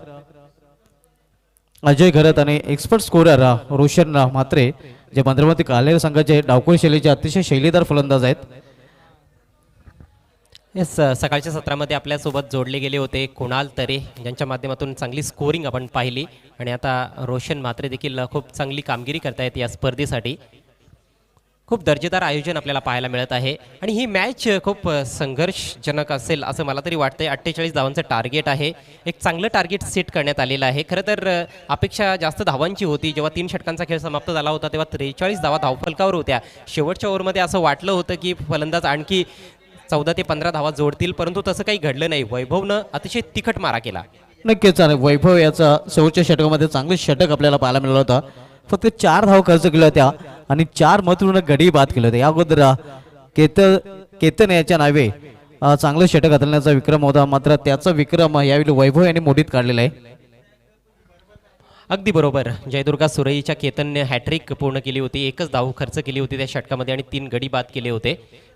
अजय घरत आणि एक्सपर्ट स्कोरर रोशन म्हात्रे, जे भद्रावती काल्हेर संघाचे डावखोल शैलीचे अतिशय शैलीदार फलंदाज आहेत. सकाळच्या सत्रामध्ये आपल्यासोबत जोडले गेले होते कुणाल तरे, ज्यांच्या माध्यमातून चांगली स्कोरिंग आपण पाहिली आणि आता रोशन म्हात्रे देखील खूप चांगली कामगिरी करतायत या स्पर्धेसाठी. खूप दर्जेदार आयोजन आपल्याला पाहायला मिळत आहे आणि ही मॅच खूप संघर्षजनक असेल असं मला तरी वाटतंय. 48 धावांचं टार्गेट आहे, एक चांगलं टार्गेट सेट करण्यात आलेलं आहे. खरं तर अपेक्षा जास्त धावांची होती. जेव्हा 3 षटकांचा खेळ समाप्त झाला होता तेव्हा 43 धावा धावफलकावर होत्या. शेवटच्या ओव्हरमध्ये असं वाटलं होतं की फलंदाज आणखी 14 ते 15 धावा जोडतील, परंतु तसं काही घडलं नाही. वैभवनं अतिशय तिखट मारा केला. नक्कीच वैभव याचा शेवटच्या षटकामध्ये चांगले षटक आपल्याला पाहायला मिळालं होतं. फक्त 4 धावा खर्च केल्या होत्या आणि 4 महत्त्वपूर्ण गडी बाद केले होते. या अगोदर केतन याच्या नावे चांगलं षटक हाताळण्याचा विक्रम होता, मात्र त्याचा विक्रम यावेळी वैभव यांनी मोडीत काढलेला आहे. अगदी बरोबर. जयदुर्गा सुरईच्या केतनने हॅट्रिक पूर्ण केली होती, एकच धाव खर्च केली होती त्या षटकामध्ये आणि 3 गडी बाद केले होते,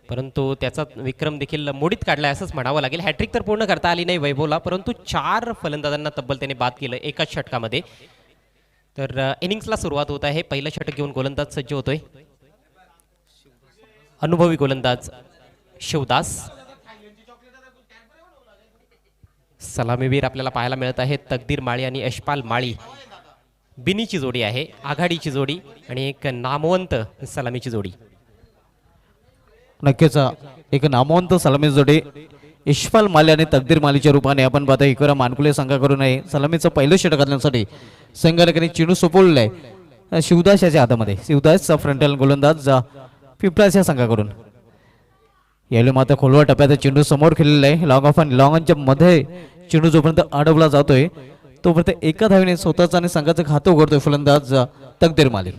परंतु त्याचा विक्रम देखील मोडीत काढला असंच म्हणावं लागेल. हॅट्रिक तर पूर्ण करता आली नाही वैभवला, परंतु 4 फलंदाजांना तब्बल त्याने बाद केलं एकाच षटकामध्ये. तर इनिंग्सला सुरुवात होत आहे. पहिलं षटक घेऊन गोलंदाज सज्ज होतोय. अनुभवी गोलंदाज शिवदास. सलामीवीर आपल्याला पाहायला मिळत आहे तकदीर माळी आणि यशपाल माळी. बिनीची जोडी आहे, आघाडीची जोडी आणि एक नामवंत सलामीची जोडी. नक्कीच एक नामवंत सलामी जोडी यशपाल माली आणि तकदीर मालीच्या रूपाने आपण पाहतो. एकविरा मानकुले संघाकडून सलामीचं पहिलं षटक घालण्यासाठी संघालकांनी चेंडू सोपवलेला आहे शिवदास याच्या हातामध्ये. शिवदासचा फ्रंटल गोलंदाज पिंपळास या संघाकडून. यावेळी मात्र खोलवर टप्प्यात चेंडू समोर खेळलेला आहे. लॉंग ऑफ आणि लॉंगच्या मध्ये चेंडू जोपर्यंत अडवला जातोय तोपर्यंत एका धावेने स्वतःचा आणि संघाचं खातं उघडतोय फलंदाज तकदीर माली.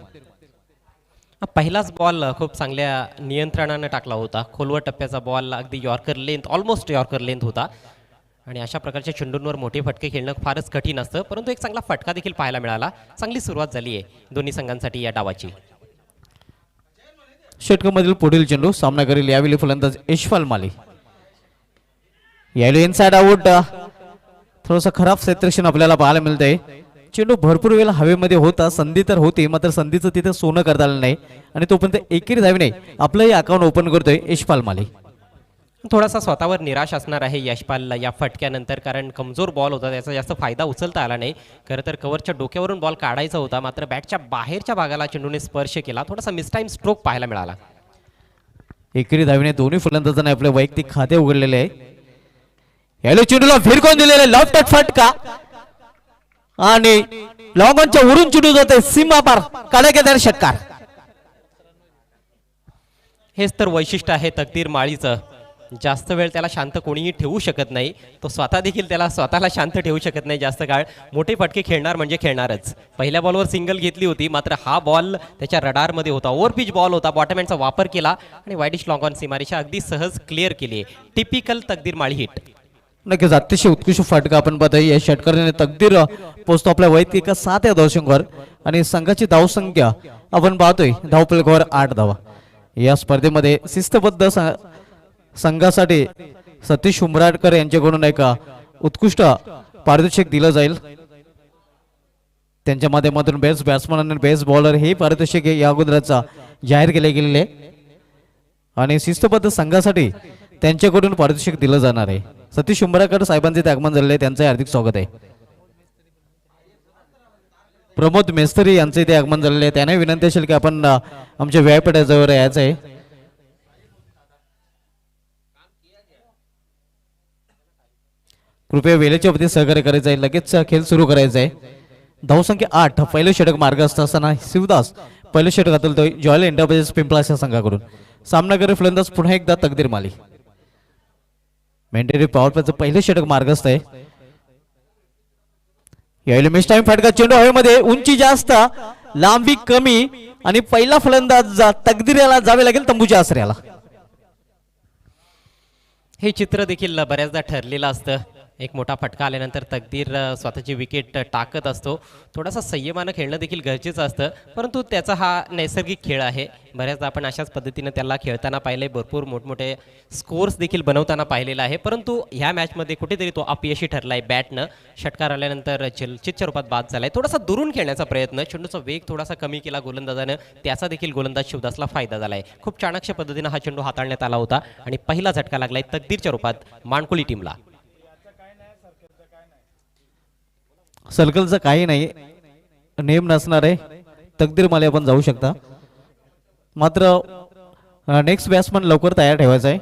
पहिलाच बॉल खूप चांगल्या नियंत्रणाने टाकला होता. खोलवर टप्प्याचा बॉल अगदी yorker length, almost yorker length होता आणि अशा प्रकारच्या चेंडूंवर मोठे फटके खेळणं फारच कठीण असतं, परंतु एक चांगला फटका देखील पाहायला मिळाला. चांगली सुरुवात झाली आहे दोन्ही संघांसाठी या डावाची. षटकामधील पुढील चेंडू सामना करेल यावेळी फलंदाज यशपाल माली. यावेळी इनसाइड आउट, थोडंसं खराब क्षेत्ररक्षण आपल्याला पाहायला मिळतंय. चेंडू भरपूर वेळेला हवेमध्ये होता, संधी तर होती, मात्र संधीचं तिथे सोनं करता आलं नाही आणि तोपर्यंत एकेरी धावेने आपलंही अकाउंट ओपन करतोय यशपाल माली. थोडासा स्वतःवर निराश असणार आहे यशपालला या फटक्यानंतर, कारण कमजोर बॉल होता, त्याचा जास्त फायदा उचलता आला नाही. खरं तर कव्हरच्या डोक्यावरून बॉल काढायचा होता, मात्र बॅटच्या बाहेरच्या भागाला चेंडूने स्पर्श केला. थोडासा मिसटाईम स्ट्रोक पाहायला मिळाला. एकेरी धावीने दोन्ही फलंदाजांनी आपले वैयक्तिक खाते उघडलेले आहे. याला चेंडूला फिरकून दिलेले लॉफ्टेड फटका आणि लॉंगॉनच्या वरून चेंडू जाते सीमा पार, कडाकेदार षटकार. हेच तर वैशिष्ट्य आहे तकदीर माळीचं. जास्त वेळ त्याला शांत कोणीही ठेवू शकत नाही. तो स्वतः देखील त्याला स्वतःला शांत ठेवू शकत नाही जास्त काळ. मोठे फटके खेळणार म्हणजे खेळणारच. पहिल्या बॉलवर सिंगल घेतली होती, मात्र हा बॉल त्याच्या रडारमध्ये होता. ओव्हरपिच बॉल होता, बॉटमॅनचा वापर केला आणि वाईडिश लॉंग ऑन सीमारेषा अगदी सहज क्लिअर केली. टिपिकल तकदीर माळी हिट. नक्कीच अतिशय उत्कृष्ट फटका आपण पाहतोय. या षटकाराने तकदीर पोहोचतो आपल्या वैयक्तिक 7 या धावसंख्येवर आणि संघाची धावसंख्या आपण पाहतोय धावफलकावर 8 धावा. या स्पर्धेमध्ये शिस्तबद्ध संघासाठी सतीश उमराटकर यांच्याकडून एक उत्कृष्ट पारितोषिक दिलं जाईल. त्यांच्या माध्यमातून बेस्ट बॅट्समन आणि बेस्ट बॉलर हे पारितोषिक या अगोदरचा जाहीर केले गेलेले आणि शिस्तबद्ध संघासाठी त्यांच्याकडून पारितोषिक दिलं जाणार आहे. सतीश उमराटकर साहेबांचे ते आगमन झालेले, त्यांचं हार्दिक स्वागत आहे. प्रमोद मेस्तरी यांचे ते आगमन झालेले, त्याने विनंती असेल की आपण आमच्या व्यायपीठाजवळ यायचं आहे. कृपया वेळेच्या वरती सहकार्य करायचं आहे. लगेच खेळ सुरू करायचा आहे. धावसंख्या 8. पहिलं षटक मार्गस्थ असताना शिवदास पहिलं षटक घालतोय जॉयल एंटरप्राइजेस पिंपळास या संघाकडून. सामनाकडे फलंदाज पुन्हा एकदा तकदीर माली. मेंटेरी पॉवर प्लेचं पहिलं षटक मार्गस्थ आहे. यावेळी मिस टाइम फटका, चेंडू हवेमध्ये, उंची जास्त लांबी कमी आणि पहिला फलंदाज तकदीर याला जावे लागेल तंबूच्या आसऱ्याला. हे चित्र देखील बऱ्याचदा ठरलेलं असतं. एक मोठा फटका आल्यानंतर तकदीर स्वतःची विकेट टाकत असतो. थोडासा संयमानं खेळणं देखील गरजेचं असतं, परंतु त्याचा हा नैसर्गिक खेळ आहे. बऱ्याचदा आपण अशाच पद्धतीनं त्याला खेळताना पाहिले, भरपूर मोठमोठे स्कोर्स देखील बनवताना पाहिलेला आहे. परंतु ह्या मॅचमध्ये कुठेतरी तो अपयशी ठरला आहे. बॅटनं षटकार आल्यानंतर चितच्या रूपात बाद झाला आहे. थोडासा दुरून खेळण्याचा प्रयत्न, चेंडूचा वेग थोडासा कमी केला गोलंदाजानं, त्याचा देखील गोलंदाज शिवदासला फायदा झाला आहे. खूप चाणक्य पद्धतीनं हा चेंडू हाताळण्यात आला होता आणि पहिला झटका लागलाय तकदीरच्या रूपात माणकोली टीमला. सर्कलचं काही नाही, नेम नसणार आहे. तकदीर माली आपण जाऊ शकता, मात्र नेक्स्ट बॅट्समन लवकर तयार ठेवायचा आहे.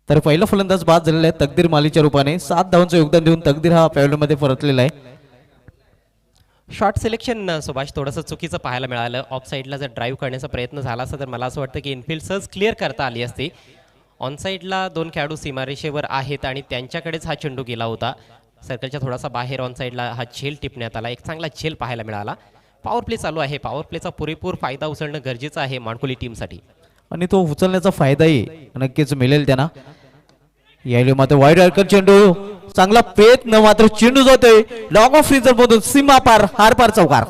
तर पहिला फलंदाज बाद झालेला आहे तकदीर मालीच्या रूपाने. 7 धावांचं योगदान देऊन तकदीर हा पॅव्हलियनमध्ये परतलेला आहे. शॉर्ट सिलेक्शन सुभाष थोडंसं चुकीचं पाहायला मिळालं. ऑफ साईडला जर ड्राईव्ह करण्याचा प्रयत्न झाला असता तर मला असं वाटतं की इनफिल्ड सहज क्लिअर करता आली असती. ऑन साईडला 2 खेळाडू सीमारेषेवर आहेत आणि त्यांच्याकडेच हा चेंडू गेला होता. सर्कलच्या थोडासा बाहेर ऑन साईडला हा झेल टिपण्यात आला. एक चांगला झेल पाहायला मिळाला. पॉवर प्ले चालू आहे. पॉवर प्लेचा पुरेपूर फायदा उचलणं गरजेचं आहे माणकोली टीमसाठी आणि तो उचलण्याचा फायदाही नक्कीच मिळेल त्यांना. यावेळी मात्र वाईड आर्कर चेंडू, चांगला प्रयत्न, मात्र चेंडू जातोय लॉंग ऑफ फ्रीजर मधून सीमा पार, हार पार चौकार.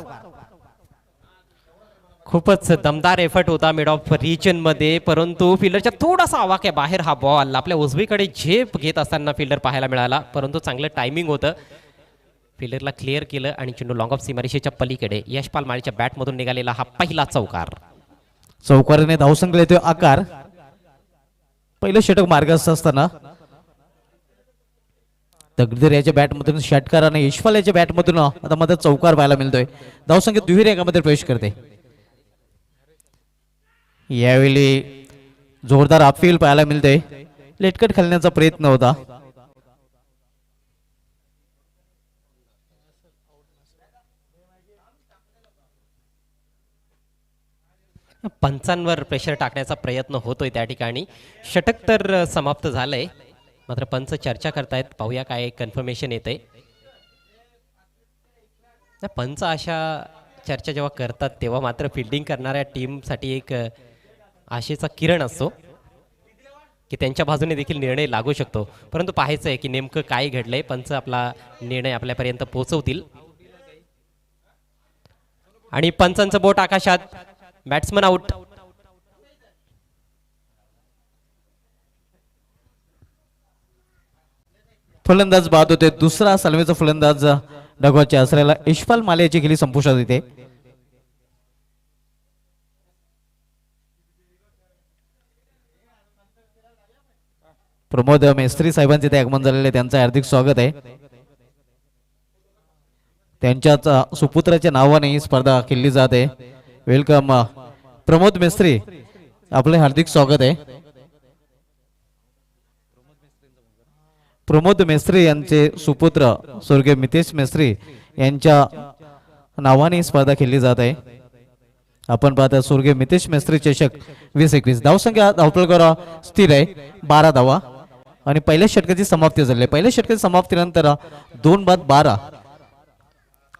खूपच दमदार एफर्ट होता मिड ऑफ रिजन मध्ये, परंतु फिल्डरच्या थोडासा आवाक्या बाहेर हा बॉल आपल्या उजवीकडे झेप घेत असताना फिल्डर पाहायला मिळाला. परंतु चांगलं टायमिंग होतं. फिल्डरला क्लिअर केलं आणि चेंडू लॉंग ऑफ सीमारेषेच्या पलीकडे. यशपाल माळीच्या बॅटमधून निघालेला हा पहिला चौकार. चौकाराने धावसंख्या येतोय आकार. पहिलं षटक मार्गस्थ असताना तकदीर याच्या बॅटमधून षटकार आणि यशपाल याच्या बॅटमधून आता मात्र चौकार पाहायला मिळतोय. धावसंख्या दुहेरी एकामध्ये प्रवेश करते. यावेळी जोरदार अपील पाहायला मिळते. लेटकट खेळण्याचा प्रयत्न होता. पंचांवर प्रेशर टाकण्याचा प्रयत्न होतोय त्या ठिकाणी. षटक तर समाप्त झालंय, मात्र पंच चर्चा करतायत. पाहूया काय कन्फर्मेशन येते. पंच अशा चर्चा जेव्हा करतात तेव्हा मात्र फिल्डिंग करणाऱ्या टीमसाठी एक आशेचा किरण असतो की त्यांच्या बाजूने देखील निर्णय लागू शकतो. परंतु पाहायचं आहे की नेमकं काय घडलंय. पंच आपला निर्णय आपल्यापर्यंत पोहोचवतील आणि पंचांचं बोट आकाशात. Batsman out. फलंदाज बाद होते. दुसरा सलमीचा फलंदाज डगवाच्या आसऱ्याला. यशपाल माले याची खेळी संपुष्टात येते. प्रमोद मेस्त्री साहेबांचे ते आगमन झालेले, त्यांचं हार्दिक स्वागत आहे. त्यांच्याच सुपुत्राच्या नावाने ही स्पर्धा खेळली जाते. वेलकम प्रमोद मेस्त्री, आपले हार्दिक स्वागत आहे. प्रमोद मेस्त्री यांचे सुपुत्र स्वर्गीय मितेश मेस्त्री यांच्या नावाने ही स्पर्धा खेळली जात आहे. आपण पाहता स्वर्गीय मितेश मेस्त्री चषक 20-21. धावसंख्या धावपळकर स्थिर आहे 12 धावा आणि पहिल्या षटकाची समाप्ती झाली. पहिल्या षटकाची समाप्तीनंतर 2 बाद 12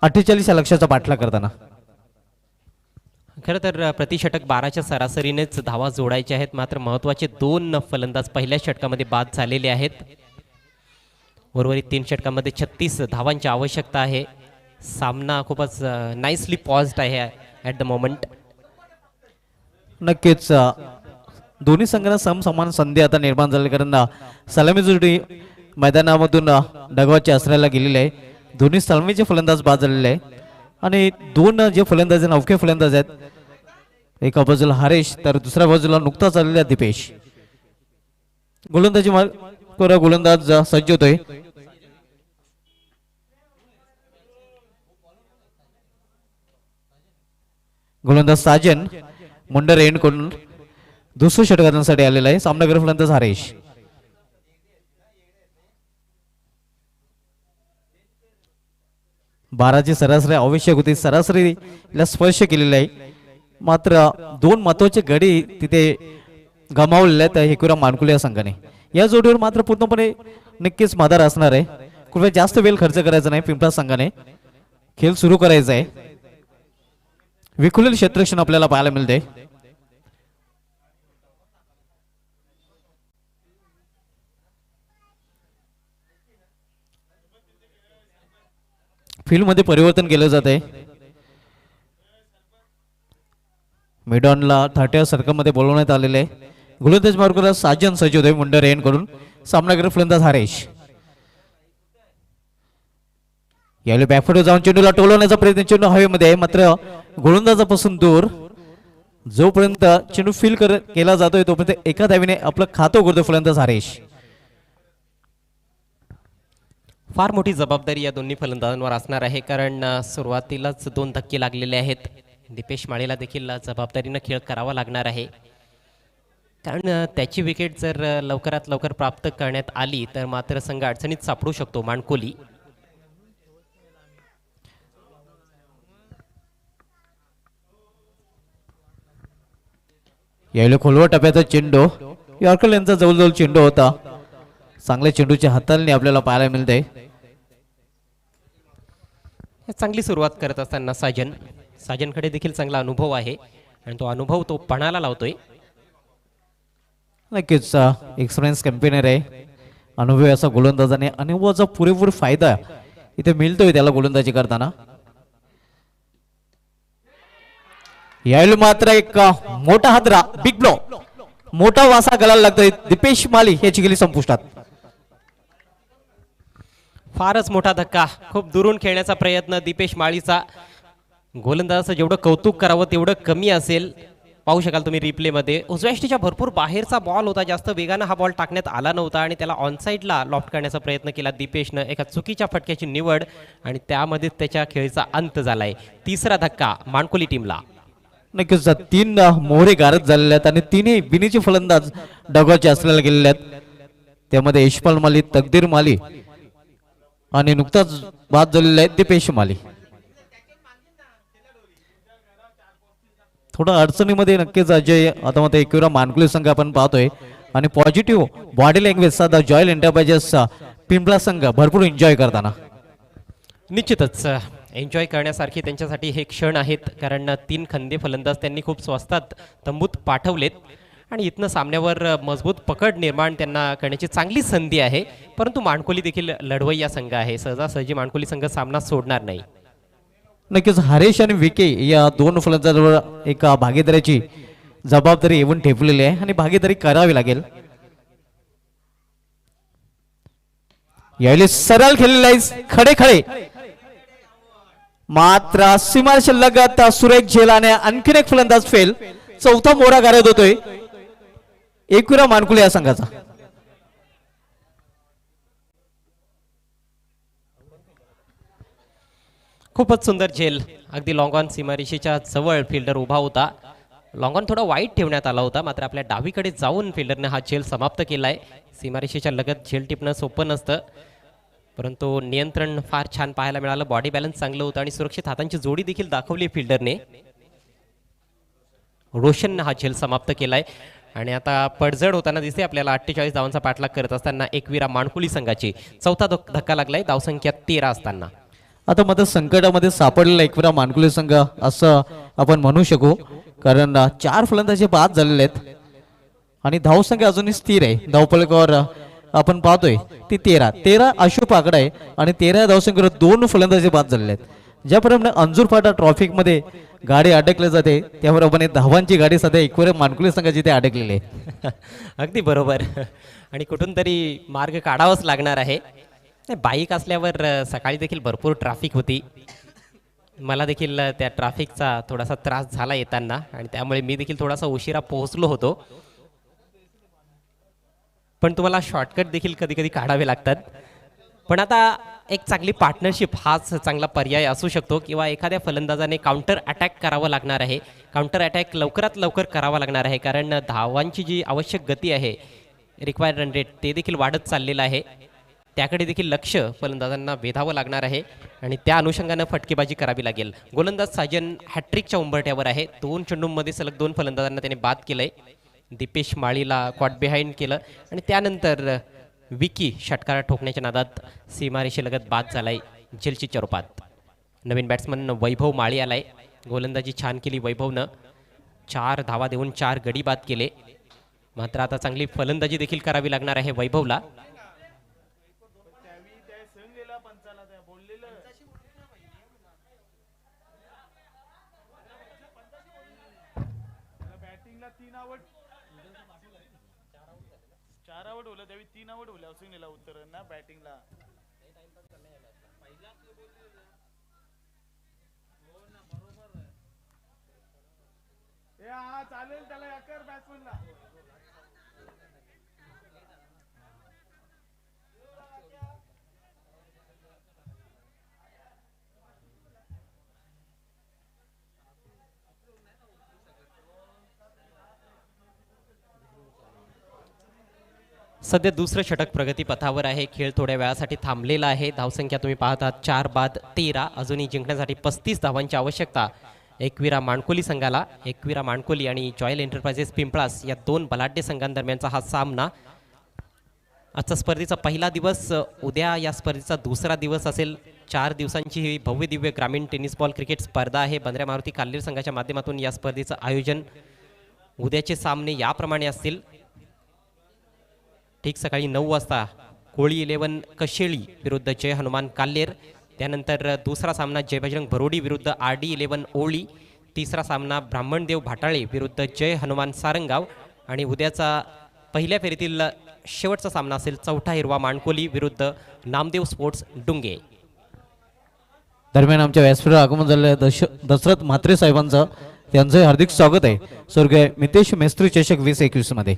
48 या लक्ष्याचा पाठलाग करताना खरं तर प्रतिषटक 12च्या सरासरीनेच धावा जोडायच्या आहेत. मात्र महत्त्वाचे 2 फलंदाज पहिल्या षटकामध्ये बाद झालेले आहेत. उर्वरित 3 षटकामध्ये 36 धावांची आवश्यकता आहे. सामना खूपच नाईसली पॉज्ड आहे ॲट द मोमेंट. नक्कीच दोन्ही संघांना समसमान संधी आता निर्माण झाली, कारण सलामी जोडी मैदानामधून डगवाच्या आश्रयाला गेलेले आहे. दोन्ही सलामीचे फलंदाज बाद झालेले आहे आणि 2 जे फलंदाज नौके फलंदाज आहेत, एका बाजूला हरेश तर दुसऱ्या बाजूला नुकताच आलेला दीपेश. गोलंदाजी गोलंदाज सज्ज होतोय. गोलंदाज साजन मुंडर एंड करून दुसऱ्या षटकांसाठी आलेला आहे. सामनागर फलंदाज हरेश. बाराची सरासरी आवश्यक होती, सरासरीला स्पर्श केलेला आहे. मात्र 2 महत्वाचे गडी तिथे गमावलेले आहेत हेकुरा मानकुले या संघाने. या जोडीवर मात्र पूर्णपणे नक्कीच माधार असणार आहे. कृपया जास्त वेळ खर्च करायचा नाही. पिंपळा संघाने खेळ सुरू करायचा आहे. विखुरलेले क्षेत्ररक्षण आपल्याला पाहायला मिळते. फील्ड मध्ये परिवर्तन केलं जात आहे. मिडॉनला 30 सर्कलमध्ये बोलवण्यात आलेले आहे. गोलंदाज मार्गाला साजन सज्ज होते मुंडर एंड करून. सामनागर फलंदाज हरेश. यावेळी बॅकफुटवर जाऊन चेंडूला टोलवण्याचा प्रयत्न, चेंडू हवेमध्ये आहे मात्र गोलंदाजापासून दूर. जोपर्यंत चेंडू फील केला जातोय तोपर्यंत एका धावीने आपलं खातं करतो फलंदाज हरेश. फार मोठी जबाबदारी या दोन्ही फलंदाजांवर असणार आहे, कारण सुरुवातीलाच 2 धक्के लागलेले आहेत. दीपेश माळीला देखील जबाबदारीनं खेळ करावा लागणार आहे, कारण त्याची विकेट जर लवकरात लवकर प्राप्त करण्यात आली तर मात्र संघ अडचणीत सापडू शकतो माणकोली. यावेळी खोलवर टप्प्याचा चेंडू यॉर्कर यांचा जवळजवळ चेंडू होता. चांगल्या चेंडूच्या हाताळणी आपल्याला पाहायला मिळते. चांगली सुरुवात करत असताना साजनकडे देखील चांगला अनुभव आहे आणि तो अनुभव तो पणाला लावतोय. नक्कीच एक्सपिरियन्स कॅम्पेनर आहे. अनुभवी असा गोलंदाजाने अनुभवाचा पुरेपूर फायदा इथे मिळतोय त्याला गोलंदाजी करताना. यावेळी मात्र एक मोठा हादरा, बिग ब्लो, मोठा वासा गळायला लागतोय. दीपेश माली याची गेली संपुष्टात. फारच मोठा धक्का, खूप दुरून खेळण्याचा प्रयत्न दीपेश माळीचा. गोलंदाजाचं जेवढं कौतुक करावं तेवढं कमी असेल. पाहू शकाल तुम्ही रिप्लेमध्ये उजव्या यष्टीच्या भरपूर बाहेरचा बॉल होता. जास्त वेगानं हा बॉल टाकण्यात आला नव्हता आणि त्याला ऑनसाईडला लॉफ्ट करण्याचा प्रयत्न केला दीपेशनं. एका चुकीच्या फटक्याची निवड आणि त्यामध्ये त्याच्या खेळीचा अंत झालाय. 3रा धक्का माणकोली टीमला. नक्कीच 3 मोहरे गारद झालेले आहेत आणि 3ही बिनीचे फलंदाज डगवाचे असलेले गेलेले आहेत. त्यामध्ये यशपाल माली, तकदीर माली आणि नुकताच बाद झालेले आहेत दीपेश माली. थोडा अडचणीमध्ये नक्कीच अजय आता मध्ये एकुरा मानकुले संघ आपण पाहतोय आणि पॉझिटिव्ह बॉडी लँग्वेज साधा जॉयल एंटरप्राइजेस पिंपळा संघ भरपूर एन्जॉय करताना. निश्चितच एन्जॉय करण्यासारखे त्यांच्यासाठी हे क्षण आहेत, कारण 3 खंदे फलंदाज त्यांनी खूप स्वस्तात तंबूत पाठवलेत आणि इथनं सामन्यावर मजबूत पकड निर्माण त्यांना करण्याची चांगली संधी आहे. परंतु माणकोली देखील लढवय्या संघ आहे. सहजासहजी माणकोली संघ सामना सोडणार नाही. नक्कीच हरेश आणि विके या 2 फलंदाजांवर एका भागीदारीची जबाबदारी येऊन ठेवलेली आहे आणि भागीदारी करावी लागेल. यावेळी सरळ खेळलेला आहे खडे खडे, मात्र सीमारेषे लगत सुरेख झेलाने आणखीन एक फलंदाज फेल. 4था मोहरा गारद होतोय एकुरा मानकुले या संघाचा. खूपच सुंदर झेल. अगदी लॉंग ऑन सीमारेषेच्या जवळ फिल्डर उभा होता. लॉंग ऑन थोडा वाईट ठेवण्यात आला होता, मात्र आपल्या डावीकडे जाऊन फिल्डरने हा झेल समाप्त केलाय. सीमारेषेच्या लगत झेल टिपणं सोपं नसतं, परंतु नियंत्रण फार छान पाहायला मिळालं. बॉडी बॅलन्स चांगलं होतं आणि सुरक्षित हातांची जोडी देखील दाखवली फिल्डरने. रोशननं हा झेल समाप्त केलाय आणि आता पडझड होताना दिसते आपल्याला. 48 धावांचा पाठलाग करत असताना एकविरा माणकुली संघाची चौथा धक्का लागलाय धावसंख्या 13 असताना. आता मात्र संकटामध्ये सापडलेला एकविरा मानकुले संघ असं आपण म्हणू शकू, कारण 4 फलंदाजी बाद झालेले आहेत आणि धावसंख्या अजूनही स्थिर आहे. धावफलकावर आपण पाहतोय ती 13 अशुभ आकडा आहे आणि 13 धावसंख्येवर 2 फलंदाजी बाद झालेले आहेत. ज्याप्रमाणे अंजूर फाटा ट्रॉफिक मध्ये गाडी अडकली जाते, त्याप्रमाणे धावांची गाडी सध्या एकविरा मानकुले संघाची ते अडकलेली आहे. अगदी बरोबर. आणि कुठून तरी मार्ग काढावाच लागणार आहे. बाईक असल्यावर सकाळी देखील भरपूर ट्रॅफिक होती. मला देखील त्या ट्रॅफिकचा थोडासा त्रास झाला येताना आणि त्यामुळे मी देखील थोडासा उशिरा पोहोचलो होतो. पण तुम्हाला शॉर्टकट देखील कधी कधी काढावे लागतात. पण आता एक चांगली पार्टनरशिप हाच चांगला पर्याय असू शकतो, किंवा एखाद्या फलंदाजाने काउंटर अटॅक करावं लागणार आहे. काउंटर अटॅक लवकरात लवकर करावा लागणार आहे, कारण धावांची जी आवश्यक गती आहे, रिक्वायर्ड रन रेट, ते देखील वाढत चाललेलं आहे. त्याकडे देखील लक्ष फलंदाजांना वेधावं लागणार आहे आणि त्या अनुषंगानं फटकेबाजी करावी लागेल. गोलंदाज साजन हॅट्रिकच्या उंबरठ्यावर आहे. 2 चेंडूंमध्ये सलग 2 फलंदाजांना त्याने बाद केलंय. दीपेश माळीला कॉट बिहाइंड केलं आणि त्यानंतर विकी षटकार ठोकण्याच्या नादात सीमारेषेलगत बाद झालाय झेलची चरोपात. नवीन बॅट्समन वैभव माळी आलाय. गोलंदाजी छान केली वैभवनं. 4 धावा देऊन 4 गडी बाद केले. मात्र आता चांगली फलंदाजी देखील करावी लागणार आहे वैभवला. चालेल त्याला याकर बॅट्समनला. सध्या दुसरं षटक प्रगतीपथावर आहे. खेळ थोड्या वेळासाठी थांबलेला आहे. धावसंख्या तुम्ही पाहतात 4 बाद 13. अजूनही जिंकण्यासाठी 35 धावांची आवश्यकता एकविरा माणकोली संघाला. एकविरा माणकोली आणि जॉयल एंटरप्राइजेस पिंपळास या 2 बलाढ्य संघांदरम्यानचा हा सामना. आजचा स्पर्धेचा पहिला दिवस. उद्या या स्पर्धेचा दुसरा दिवस असेल. 4 दिवसांची ही भव्य दिव्य ग्रामीण टेनिस बॉल क्रिकेट स्पर्धा आहे. बंद्रा मारुती काल्लेर संघाच्या माध्यमातून या स्पर्धेचं आयोजन. उद्याचे सामने याप्रमाणे असतील. ठीक सकाळी 9 वाजता कोळी 11 कशेळी विरुद्ध जय हनुमान काल्लेर. त्यानंतर दुसरा सामना जय बजरंग भरोडी विरुद्ध RD 11 ओळी. तिसरा सामना ब्राह्मणदेव भाटाळे विरुद्ध जय हनुमान सारंगाव. आणि उद्याचा पहिल्या फेरीतील शेवटचा सामना असेल चौथा हिरवा माणकोली विरुद्ध नामदेव स्पोर्ट्स डुंगे. दरम्यान आमच्या व्यासपीठावर आगमन झालेल्या दशरथ म्हात्रे साहेबांचं त्यांचं हार्दिक स्वागत आहे स्वर्गीय मितेश मेस्त्री चषक 2021 मध्ये.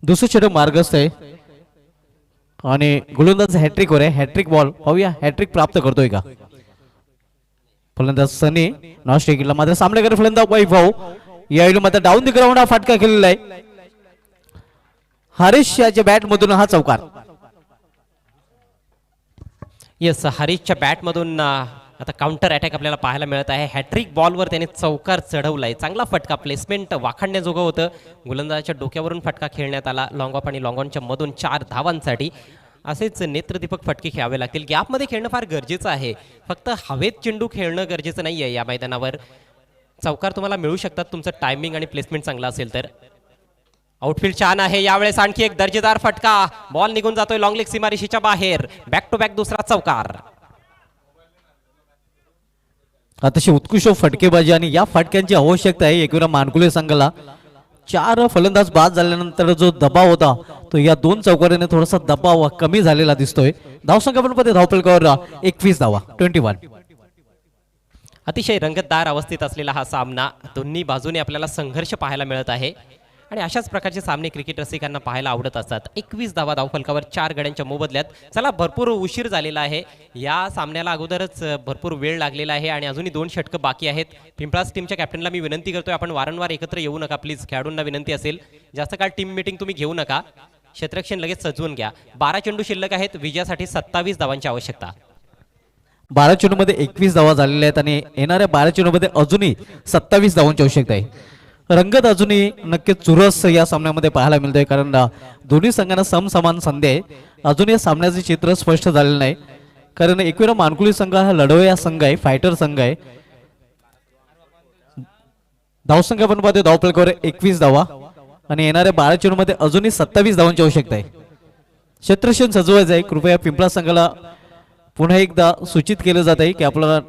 दुसरं षटक मार्गस्थ आहे आणि गोलंदाज हॅट्रिक वर आहे. हॅट्रिक बॉल पाहूया हॅट्रिक प्राप्त करतोय का. फलंदाज सनी नॉस्ट विकेटला मात्र सामनेकर फलंदाज वैभव यावेळी मात्र डाऊन द ग्राउंड हा फटका केलेला आहे. हरीश याच्या बॅट मधून हा चौकार. येस, हरीशच्या बॅटमधून आता काउंटर अटॅक आपल्याला पाहायला मिळत आहे. हॅट्रिक बॉलवर त्याने चौकार चढवलाय. चांगला फटका, प्लेसमेंट वाखाणण्याजोगं होतं. गोलंदाजाच्या डोक्यावरून फटका खेळण्यात आला. लॉंग ऑफ आणि लॉंग ऑनच्या मधून 4 धावांसाठी. असेच नेत्रदीपक फटके खेळावे लागतील. गॅपमध्ये खेळणं फार गरजेचं आहे. फक्त हवेत चेंडू खेळणं गरजेचं नाही आहे या मैदानावर. चौकार तुम्हाला मिळू शकतात तुमचं टायमिंग आणि प्लेसमेंट चांगलं असेल तर. आउटफील्ड छान आहे. यावेळेस आणखी एक दर्जेदार फटका. बॉल निघून जातोय लॉंग लेग सीमारेषेच्या बाहेर. बॅक टू बॅक दुसरा चौकार. अतिशय उत्कृष्ट फटकेबाजी आणि या फटक्यांची आवश्यकता आहे एकविरा मानकुले संघाला. 4 फलंदाज बाद झाल्यानंतर जो दबाव होता तो या 2 चौकाराने थोडासा दबाव कमी झालेला दिसतोय. धावसंख्या पण मध्ये धावफलकावर 21 धावा 21. अतिशय रंगतदार अवस्थेत असलेला हा सामना. दोन्ही बाजूने आपल्याला संघर्ष पाहायला मिळत आहे. आणि अशाच प्रकारचे सामने क्रिकेट रसिकांना पाहायला आवडत असतात. 21 धावा धावफलकावर 4 गड्यांच्या मोबदल्यात. चला, भरपूर उशीर झालेला आहे. या सामन्याला अगोदरच भरपूर वेळ लागलेला आहे आणि अजूनही 2 षटकं बाकी आहेत. पिंपळास टीमच्या कॅप्टनला मी विनंती करतोय, आपण वारंवार एकत्र येऊ नका प्लीज. खेळाडूंना विनंती असेल, जास्त काळ टीम मीटिंग तुम्ही घेऊ नका. क्षेत्ररक्षण लगेच सजवून घ्या. 12 चेंडू शिल्लक आहेत. विजयासाठी 27 धावांची आवश्यकता. 12 चेंडूमध्ये 21 धावा झालेल्या आहेत आणि येणाऱ्या 12 चेंडूमध्ये अजूनही 27 धावांची आवश्यकता आहे. रंगत अजूनही नक्कीच चुरस या सामन्यामध्ये पाहायला मिळतोय, कारण दोन्ही संघांना समसमान संधी आहे. अजून या सामन्याचे चित्र स्पष्ट झालेलं नाही, कारण एकवेळा मानकुली संघ हा लढवया संघ आहे, फायटर संघ आहे. धावसंख्या आपण पाहतोय धावफलकावर 21 धावा आणि येणाऱ्या 12 चेंडूमध्ये अजूनही 27 धावांची आवश्यकता आहे. क्षेत्ररक्षण सजवायचं आहे. कृपया पिंपळा संघाला पुन्हा एकदा सूचित केलं जात आहे की आपल्याला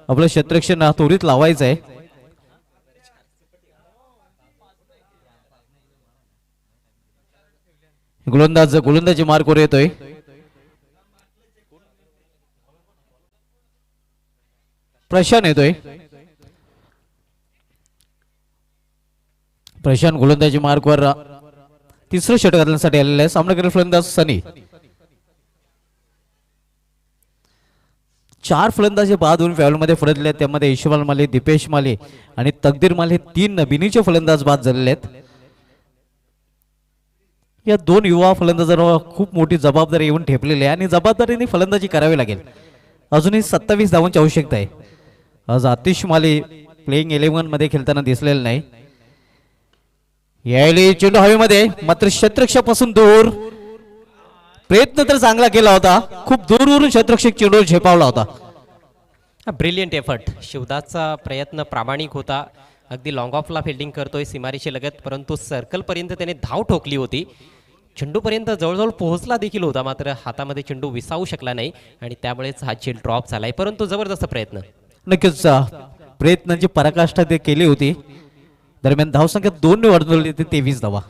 आपलं क्षेत्ररक्षण त्वरित लावायचं आहे. गोलंदाजी मार्कवर येतोय. प्रशांत येतोय. प्रशांत गोलंदाजी मार्कवर तिसरं षटक घालण्यासाठी आलेलं आहे. सामना करेल फलंदाज सनी. 4 फलंदाजे बाद होऊन फॅवलमध्ये फरकले आहेत. त्यामध्ये ईशवाल माले, दीपेश माले आणि तकदीर माले 3 बिनीचे फलंदाज बाद झालेले आहेत. या 2 युवा फलंदाजांवर खूप मोठी जबाबदारी येऊन ठेपलेली आहे आणि जबाबदारीने फलंदाजी करावी लागेल. अजूनही 27 धावांची आवश्यकता आहे. आज आतिश माले प्लेइंग 11 मध्ये खेळताना दिसलेला नाही. यायले चेंडू हवेमध्ये, मात्र क्षेत्ररक्षकापासून दूर. प्रयत्न तर चांगला केला होता, खूप दूरवरून क्षेत्ररक्षक चेंडूवर झेपावला होता. Brilliant effort. शिवदासचा प्रयत्न प्रामाणिक होता. अगदी लॉंग ऑफला फिल्डिंग करतोय सीमारेषे लगत, परंतु सर्कलपर्यंत त्याने धाव ठोकली होती. चेंडूपर्यंत जवळजवळ पोहोचला देखील होता, मात्र हातामध्ये चेंडू विसावू शकला नाही आणि त्यामुळेच हा चेंडू ड्रॉप झालाय. परंतु जबरदस्त प्रयत्न. नक्कीच प्रयत्नांची पराकाष्ठा ते केली होती. दरम्यान धावसंख्या 2 ने वाढवली होती, 23 धावा.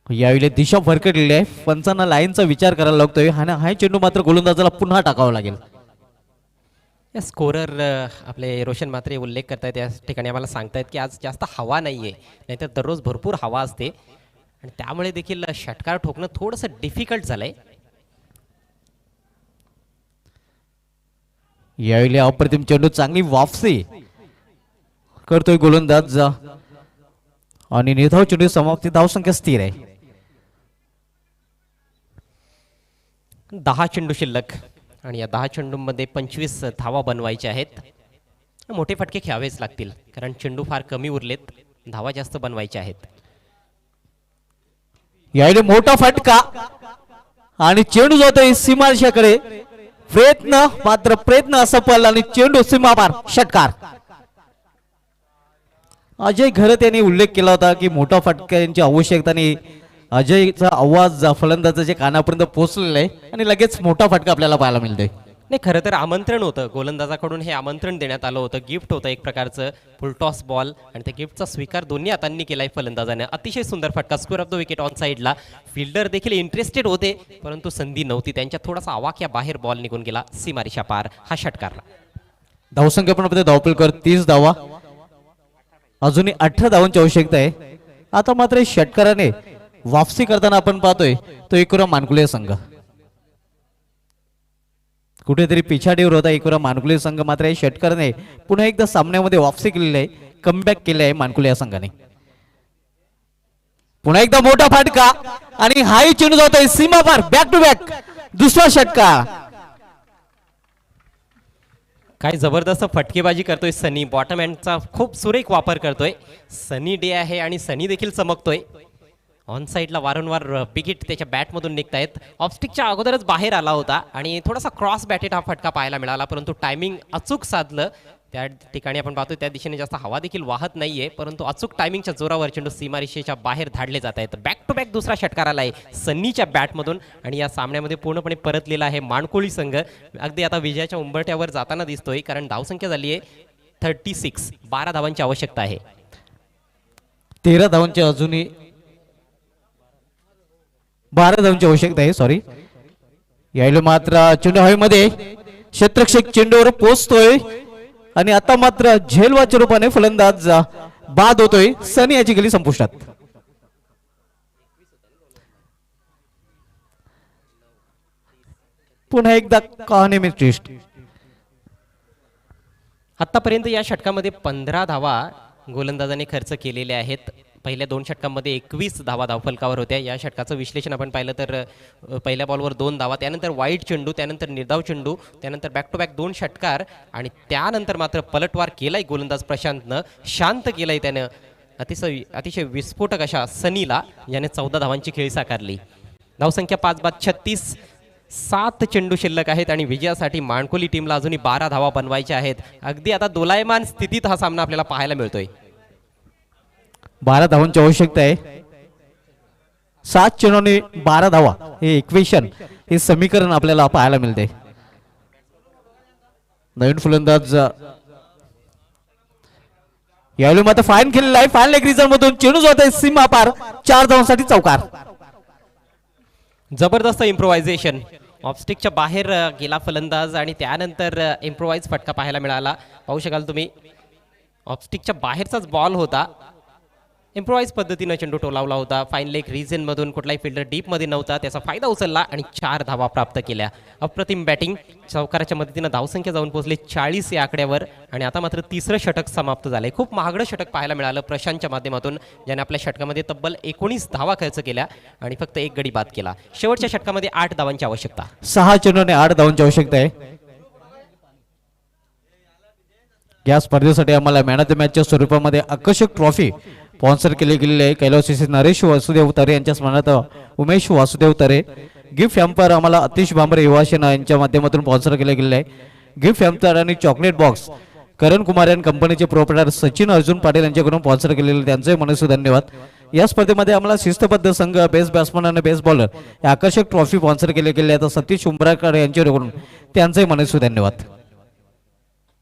यावेळी दिशा फरकटलेली आहे. पंचांना लाईनचा विचार करायला लागतोय आणि हा चेंडू मात्र गोलंदाजाला पुन्हा टाकावा लागेल. स्कोरर आपले रोशन मात्रे उल्लेख करतायत या ठिकाणी, आम्हाला सांगतायत की आज जास्त हवा नाहीये, नाहीतर दररोज भरपूर हवा असते आणि त्यामुळे देखील षटकार ठोकणं थोडंसं डिफिकल्ट झालंय. यावेळी अप्रतिम चेंडू, चांगली वापसी करतोय गोलंदाज आणि निर्धाव चेंडू समाप्ती. धावसंख्या स्थिर आहे. 10 चेंडू शिल्लक आणि या 10 चेंडूंमध्ये 25 धावा बनवायच्या आहेत. मोठे फटके खेळावेच लागतील, कारण चेंडू फार कमी उरलेत, धावा जास्त बनवायच्या आहेत. यावेळी मोठा फटका आणि चेंडू जातोय सीमारेषेकडे. प्रयत्न असफल आणि चेंडू सीमापार. षटकार. अजय घरत यांनी उल्लेख केला होता की मोठा फटका यांची आवश्यकता नाही. अजयचा आवाज फलंदाजाच्या कानापर्यंत पोहोचलेला आहे आणि लगेच मोठा फटका आपल्याला पाहायला मिळतोय. नाही, खरं तर आमंत्रण होतं गोलंदाजाकडून, हे आमंत्रण देण्यात आलं होतं. गिफ्ट होतं एक प्रकारचं, फुलटॉस बॉल, आणि त्या गिफ्टचा स्वीकार दोन्ही हातांनी केलाय फलंदाजाने. अतिशय सुंदर फटका, square of the wicket on साईडला. फिल्डर देखील इंटरेस्टेड होते, परंतु संधी नव्हती त्यांच्या. थोडासा आवाक्या बाहेर बॉल निघून गेला सीमारेषा पार. हा षटकारला. धावसंख्या पण धावपलकर 30 धावा. अजूनही 18 धावांची आवश्यकता आहे. आता मात्र षटकाराने वापसी करताना आपण पाहतोय तो एकूरा मानकुले संघ कुठेतरी पिछाडीवर होता. एकूरा मानकुले संघ मात्र षटकाराने पुन्हा एकदा सामन्यामध्ये वापसी केलेली आहे, कमबॅक केले आहे मानकुले या संघाने. पुन्हा एकदा मोठा फटका आणि हाही चेंडू जातोय सीमापार. बॅक टू बॅक दुसरा षटकार. काय जबरदस्त फटकेबाजी करतोय सनी. बॉटम एंडचा खूप सुरेख वापर करतोय. सनी डे आहे आणि सनी देखील चमकतोय. ऑन साईडला वारंवार विकेट त्याच्या बॅटमधून निघतायत. ऑफस्टिकच्या अगोदरच बाहेर आला होता आणि थोडासा क्रॉस बॅटेड हा फटका पाहायला मिळाला, परंतु टायमिंग अचूक साधलं. त्या ठिकाणी आपण पाहतो त्या दिशेने जास्त हवा देखील वाहत नाहीये, परंतु अचूक टायमिंगच्या जोरावर चेंडू सीमारेषेच्या बाहेर धाडले जात आहेत. बॅक टू बॅक दुसरा षटकार आला आहे सन्नीच्या बॅटमधून आणि या सामन्यामध्ये पूर्णपणे परतलेला आहे मानकोळी संघ. अगदी आता विजयाच्या उंबरठ्यावर जाताना दिसतोय, कारण धावसंख्या झाली आहे 36. 12 धावांची आवश्यकता आहे. 13 धावांची अजूनही 12 धावांची आवश्यकता आहे. सॉरी, यायला मात्र चेंडू हवेमध्ये क्षेत्ररक्षक चेंडूवर पोहोचतोय आणि आता मात्र झेलवाच्या रूपाने फलंदाज बाद होतोय. सनी याची गेली संपुष्टात. पुन्हा एकदा कहाणी में ट्विस्ट. आतापर्यंत या षटकामध्ये 15 धावा गोलंदाजाने खर्च केलेल्या आहेत. पहिल्या 2 षटकांमध्ये 21 धावा धावफलकावर होत्या. या षटकाचं विश्लेषण आपण पाहिलं तर पहिल्या बॉलवर 2 धावा, त्यानंतर वाईट चेंडू, त्यानंतर निर्धाव चेंडू, त्यानंतर बॅक टू बॅक 2 षटकार आणि त्यानंतर मात्र पलटवार केलाय गोलंदाज प्रशांतनं. शांत केलाय त्यानं अतिशय विस्फोटक अशा सनीला, याने 14 धावांची खेळी साकारली. धावसंख्या 5 बाद 36. 7 चेंडू शिल्लक आहेत आणि विजयासाठी माणकोली टीमला अजूनही 12 धावा बनवायच्या आहेत. अगदी आता दोलायमान स्थितीत हा सामना आपल्याला पाहायला मिळतोय. 12 धावांची आवश्यकता आहे. 7 चेंडूने 12 धावा हे इक्वेशन, हे समीकरण आपल्याला पाहायला मिळते. नवीन फलंदाज यावेळी मात्र फाईन केलेला आहे. फाईन लेग रिझन मधून चेंडू जात आहे सीमा पार. 4 धावांसाठी चौकार. जबरदस्त इम्प्रोव्हायझेशन. ऑफस्टिकच्या बाहेर गेला फलंदाज आणि त्यानंतर इम्प्रोव्हाइज फटका पाहायला मिळाला. पाहू शकाल तुम्ही, ऑफस्टिकच्या बाहेरचाच बॉल होता. इम्प्रोव्हाइज पद्धतीनं चेंडू टोलावला होता. फाईन लेग रिजनमधून कुठलाही फिल्डर डीपमध्ये नव्हता, त्याचा फायदा उचलला आणि 4 धावा प्राप्त केल्या. अप्रतिम बॅटिंग. चौकाराच्या मदतीनं धावसंख्या जाऊन पोहोचली 40 या आकड्यावर आणि आता मात्र 3रं षटक समाप्त झालंय. खूप महागडं षटक पाहायला मिळालं प्रशांतच्या माध्यमातून, ज्याने आपल्या षटकामध्ये तब्बल 19 धावा खर्च केल्या आणि फक्त 1 गडी बाद केला. शेवटच्या षटकामध्ये 8 धावांची आवश्यकता. 6 चेंडूने 8 धावांची आवश्यकता आहे. या स्पर्धेसाठी आम्हाला मॅन ऑफ द मॅचच्या स्वरूपामध्ये आकर्षक ट्रॉफी स्पॉन्सर केले गेलेले आहे. कैलास नरेश वासुदेव तरे यांच्या स्मरणार्थ उमेश वासुदेव तरे. गिफ्ट हॅम्पर आम्हाला अतिश भांबरे युवासेना यांच्या माध्यमातून स्पॉन्सर केले गेले आहे. गिफ्ट हॅम्पर आणि चॉकलेट बॉक्स करण कुमार यांनी कंपनीचे प्रोप्रायटर सचिन अर्जुन पाटील यांच्याकडून स्पॉन्सर केलेले, त्यांचे मनस्वी धन्यवाद. या स्पर्धेमध्ये आम्हाला शिस्तबद्ध संघ, बेस्ट बॅट्समन आणि बेस्ट बॉलर या आकर्षक ट्रॉफी स्पॉन्सर केले गेले आहेत. सतीश उंबराकर यांच्याकडून त्यांचे मनस्वी धन्यवाद.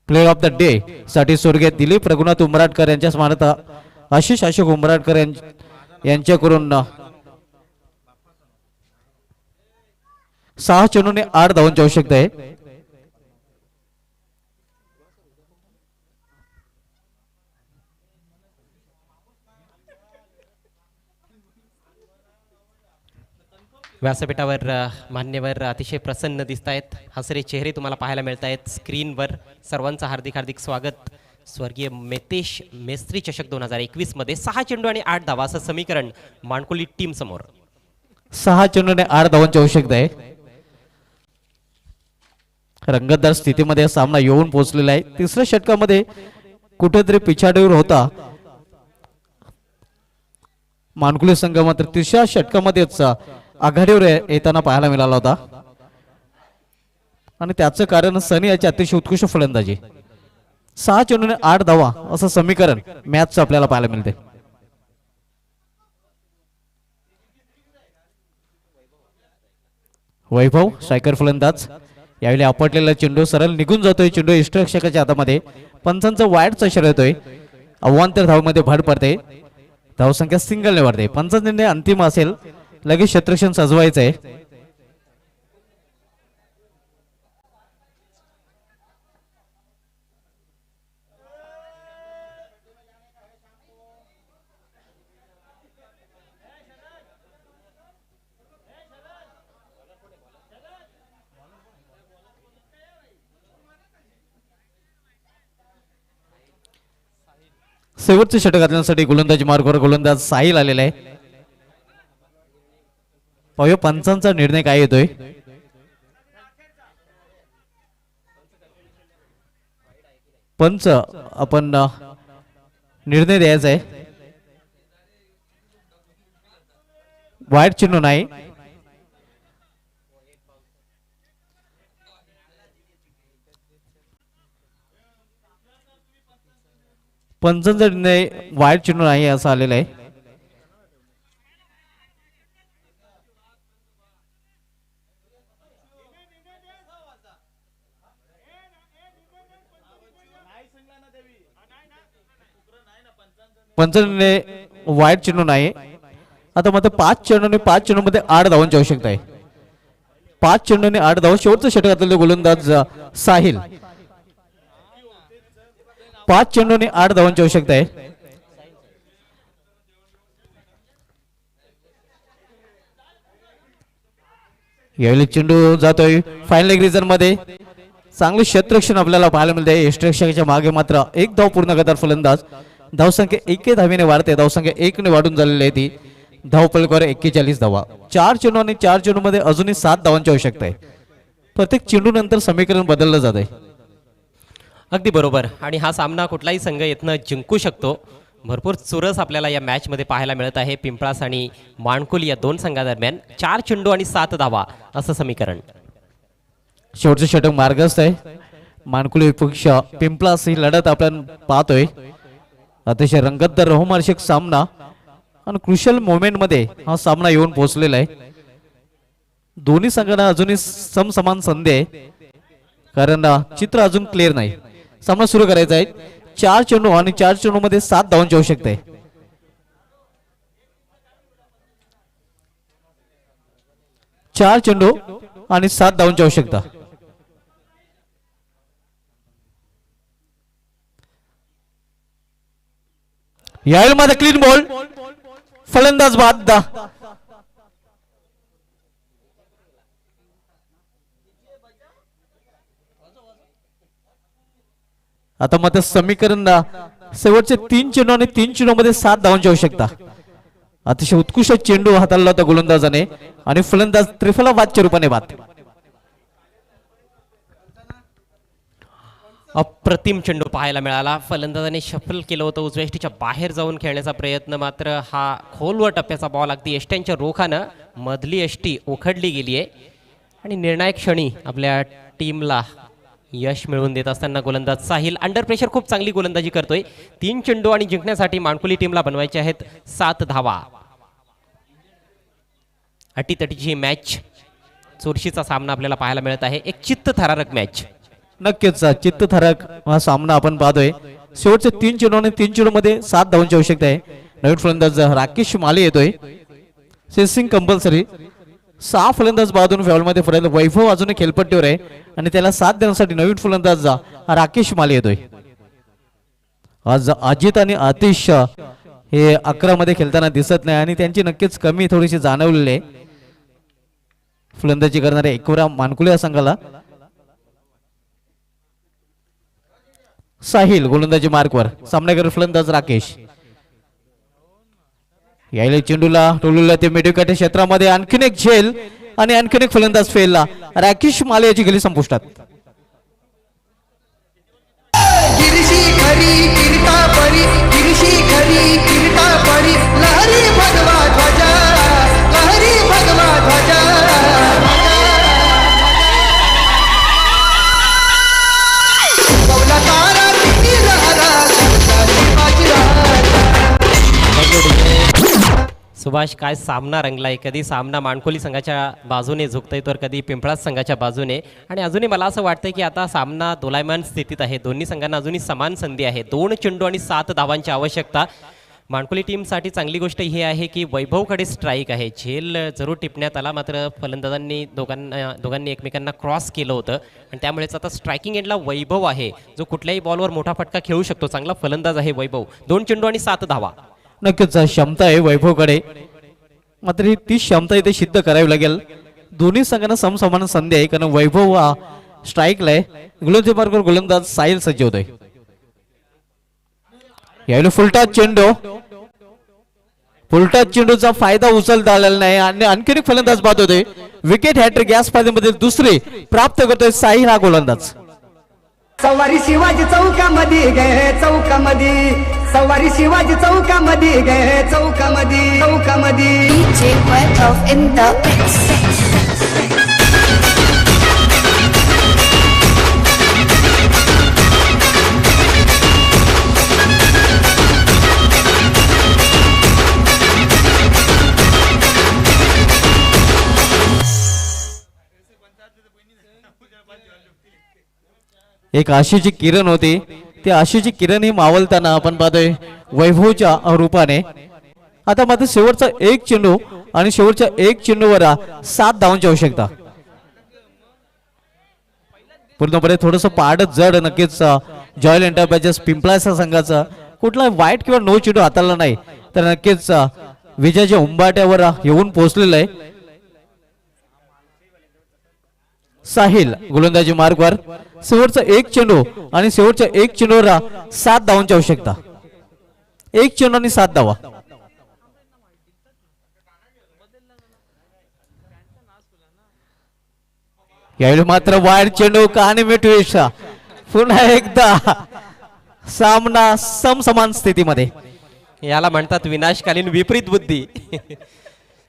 प्लेयर ऑफ द डे साठी स्वर्गीय दिलीप रघुनाथ उंबराटकर यांच्या स्मरणार्थ आशिष अशोक उंबराटकर यांच्याकडून 6 चेंडूने 8 धावांची आवश्यकता आहे. व्यासपीठावर मान्यवर अतिशय प्रसन्न दिसत आहेत. हसरे चेहरे तुम्हाला पाहायला मिळत आहेत स्क्रीनवर. सर्वांचं हार्दिक हार्दिक स्वागत. स्वर्गीय मेतेश मेस्त्री चषक 2021 मध्ये 6 चेंडू आणि 8 धावा असं समीकरण माणकोली टीम समोर. 6 चेंडूने 8 धावांची आवश्यकता आहे. रंगतदार स्थितीमध्ये सामना येऊन पोहोचलेला आहे. 3रं षटकामध्ये कुठेतरी पिछाडीवर होता माणकोली संघ, मात्र 3ऱ्या षटकामध्येच आघाडीवर येताना पाहायला मिळाला होता आणि त्याचं कारण सनी याची अतिशय उत्कृष्ट फलंदाजी. 6 चेंडूने 8 धावा असं समीकरण मॅचचं आपल्याला पाहायला मिळते. वैभव स्ट्रायकर फलंदाज. यावेळी आपटलेला चेंडू सरळ निघून जातोय. चेंडू इष्टरक्षकाच्या हातामध्ये. पंचांचा वाईटचा इशारा येतोय. अवांतर धावमध्ये भर पडते. धावसंख्या सिंगलने वाढते. पंचांचा निर्णय अंतिम असेल. लगेच क्षेत्ररक्षण सजवायचं आहे. शेवटचे षटक घालण्यासाठी गोलंदाजी मार्गावर गोलंदाज साहिल आलेला आहे. पाहूया पंचांचा निर्णय काय येतोय. पंच आपण निर्णय द्यायचा आहे. वाईट चिन्ह नाही. पंचांचा निर्णय वाईट चिन्ह नाही असं आलेलं आहे. पंचांचा निर्णय वाईट चिन्ह नाही. आता मात्र 5 चेंडूने 5 चेंडूमध्ये 8 धावांची आवश्यकता आहे. 5 चेंडूने 8 धावा. शेवटचं षटक घातलेले गोलंदाज साहिल. 5 चेंडू आणि 8 धावांची आवश्यकता आहे. यावेळी चेंडू जातोय फायनल लेग रिजन मध्ये. चांगले क्षेत्ररक्षण आपल्याला पाहायला मिळते. यष्टीरक्षकाच्या मागे मात्र एक धाव पूर्ण करतात फलंदाज. धावसंख्या 1 धावेने वाढते. धावसंख्या 1 ने वाढून झालेली आहे ती. धावफलकावर 41 धावा. 4 चेंडू आणि 4 चेंडू मध्ये अजूनही 7 धावांची आवश्यकता आहे. प्रत्येक चेंडू नंतर समीकरण बदललं जात आहे. अगदी बरोबर. आणि हा सामना कुठलाही संघ येथनं जिंकू शकतो. भरपूर चुरस आपल्याला या मॅचमध्ये पाहायला मिळत आहे. पिंपळास आणि माणकुली या दोन संघादरम्यान 4 चेंडू आणि 7 धावा असं समीकरण. शेवटचं षटक मार्गस्थ आहे. मानकुली पेक्षा पिंपळास ही लढत आपण पाहतोय. अतिशय रंगतदार रोमहर्षक सामना आणि क्रुशियल मोमेंट मध्ये हा सामना येऊन पोहोचलेला आहे. दोन्ही संघांना अजूनही समसमान संधी आहे, कारण चित्र अजून क्लिअर नाही. सामना सुरू करायचा आहे. 4 चेंडू आणि 4 चेंडू मध्ये 7 धावांची आवश्यकता आहे. चार चेंडू आणि 7 धावांची आवश्यकता. यावेळी माझा क्लीन बॉल. फलंदाज बाद. आता मात्र समीकरण शेवटचे 3 चेंडू आणि 3 चेंडू मध्ये 7 धावांची आवश्यकता. अतिशय उत्कृष्ट चेंडू हाताळला होता गोलंदाजाने आणि फलंदाज त्रिफला बादच्या रूपाने बाद. अप्रतिम चेंडू पाहायला मिळाला. फलंदाजाने शफल केलं होतं. उजव्या यष्टीच्या बाहेर जाऊन खेळण्याचा प्रयत्न, मात्र हा खोलवर टप्प्याचा बॉल अगदी यष्ट्यांच्या रोखानं मधली यष्टी उखडली गेली आहे आणि निर्णायक क्षणी आपल्या टीमला यश मिळवून देत असताना गोलंदाज साहिल अंडर प्रेशर खूप चांगली गोलंदाजी करतोय. 3 चेंडू आणि जिंकण्यासाठी माणकुली टीमला बनवायचे आहेत 7 धावा. अटीतटीची ही मॅच, चुरशीचा सामना आपल्याला पाहायला मिळत आहे. एक चित्तथरारक मॅच. नक्कीच चित्तथरारक हा सामना आपण पाहतोय. शेवटचे 3 चेंडू आणि 3 चेंडू मध्ये 7 धावांची आवश्यकता आहे. नवीन फलंदाज राकेश माले येतोय. Sensing compulsory. 6 फलंदाज बाजून फॉलमध्ये फरक. वैभव अजूनही खेळपट्टीवर आहे आणि त्याला साथ देण्यासाठी नवीन फलंदाज राकेश माले येतोय. आज अजित आणि आतिश हे 11 मध्ये खेळताना दिसत नाही आणि त्यांची नक्कीच कमी थोडीशी जाणवलेली आहे. फलंदाजी करणारे एकवरा मानकुले या संघाला. साहिल गोलंदाजी मार्कवर. सामनागर फलंदाज राकेश. यायला चेंडूला टोलूला ते मिडविकेट क्षेत्रामध्ये आणखीन एक झेल आणि आणखीन एक फलंदाज फेलला. राकेश माले याची गेली संपुष्टात. गिरशी खरी कीर्ता परी, गिरशी खरी कीर्ता परी, लहरी भगवा ध्वजा, लहरी भगवा ध्वजा. कौलाकारा किती लहरा, शिवाजी राजा. सुभाष, काय सामना रंगलाय. कधी सामना माणकोली संघाच्या बाजूने झुकतोय तर कधी पिंपळास संघाच्या बाजूने. आणि अजूनही मला असं वाटतंय की आता सामना दोलायमान स्थितीत आहे. दोन्ही संघांना अजूनही समान संधी आहे. 2 चेंडू आणि 7 धावांची आवश्यकता. माणकोली टीमसाठी चांगली गोष्ट ही आहे की वैभवकडे स्ट्राईक आहे. झेल जरूर टिपण्यात आला, मात्र फलंदाजांनी दोघांनी एकमेकांना क्रॉस केलं होतं आणि त्यामुळेच आता स्ट्रायकिंग एंडला वैभव आहे, जो कुठल्याही बॉलवर मोठा फटका खेळू शकतो. चांगला फलंदाज आहे वैभव. 2 चेंडू आणि 7 धावा. नक्कीच क्षमता आहे वैभवकडे, मात्र ही ती क्षमता इथे सिद्ध करावी लागेल. दोन्ही संघांना समसमान संधी आहे, कारण वैभव स्ट्राईकला आहे. गोलंदाजी मार्गावर गोलंदाज साहिल सज्ज होतोय. यावेळी फुलटा चेंडू. फुलटा चेंडूचा फायदा उचलता आलेला नाही आणि आणखीन एक फलंदाज बाद होतोय. विकेट हॅट्रिक या स्पर्धेमध्ये दुसरी प्राप्त करतोय साहिल हा गोलंदाज. सवारी शिवाजी चौकामध्ये गे, चौकामध्ये सवारी शिवाजी चौकामध्ये गे, चौकामध्ये चौकामध्ये. DJ Wentworth in the mix. एक आशेची किरण होती, ती आशेची किरण ही मावलताना आपण पाहतोय वैभवच्या रूपाने. आता मात्र शेवटचा 1 चेंडू आणि शेवटच्या 1 चेंडूवर 7 धावांची आवश्यकता. पूर्णपणे थोडस पाड जड नक्कीच जॉयल एंटरप्राइजेस पिंपळाचा संघाचा कुठला वाईट किंवा नो चेंडू हाताळला नाही तर नक्कीच विजयाच्या उंबाट्यावर येऊन पोहोचलेलं आहे. साहिल गोलंदाजी मार्गवर शेवटचा एक चेंडू आणि शेवटच्या एक चेंडूवर 7 धावांची आवश्यकता. एक चेंडू आणि 7 धावा. यावेळी मात्र वाईड चेंडू कहाणी मिटवेश पुन्हा एकदा सामना समसमान स्थितीमध्ये. याला म्हणतात विनाशकालीन विपरीत बुद्धी.